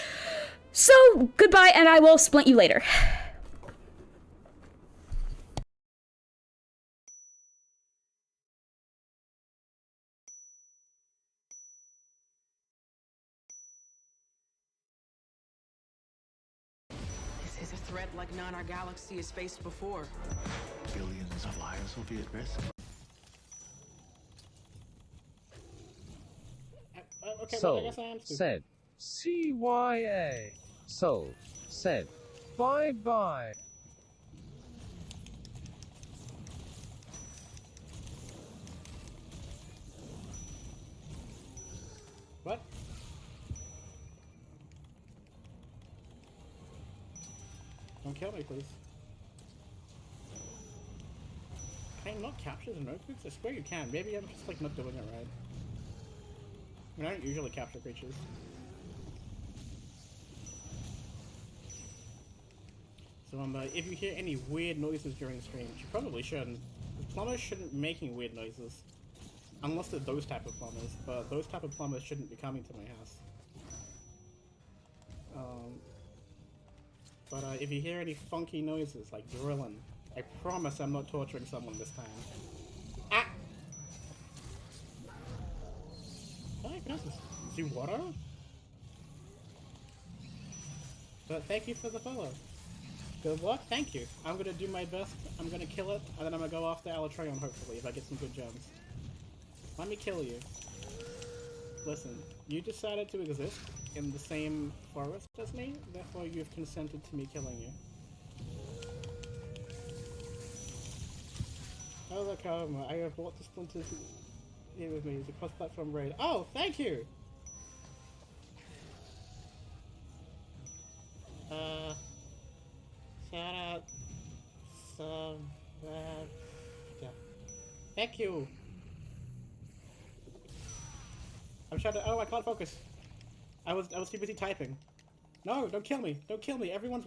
So goodbye, and I will splint you later. This is a threat like none our galaxy has faced before. Billions of lives will be at risk. Okay, well, I Soul guess I am stupid. said, CYA. Soul said, Bye bye. What? Don't kill me, please. Can I not capture the notebooks? I swear you can. Maybe I'm just like not doing it right. I mean, I don't usually capture creatures. So if you hear any weird noises during stream, which you probably shouldn't. The plumbers shouldn't be making weird noises. Unless they're those type of plumbers, but those type of plumbers shouldn't be coming to my house. But if you hear any funky noises, like drilling, I promise I'm not torturing someone this time. Ah! Oh, I can also do water? But thank you for the follow. Good luck, thank you. I'm gonna do my best, I'm gonna kill it, and then I'm gonna go after Alatreon hopefully, if I get some good gems. Let me kill you. Listen, you decided to exist in the same forest as me, therefore you've consented to me killing you. Oh look, I have brought the splinters here with me. It's a cross-platform raid. Oh, thank you! Shout out yeah. Thank you! I'm trying to. Oh, I can't focus. I was too busy typing. No, don't kill me! Don't kill me! Everyone's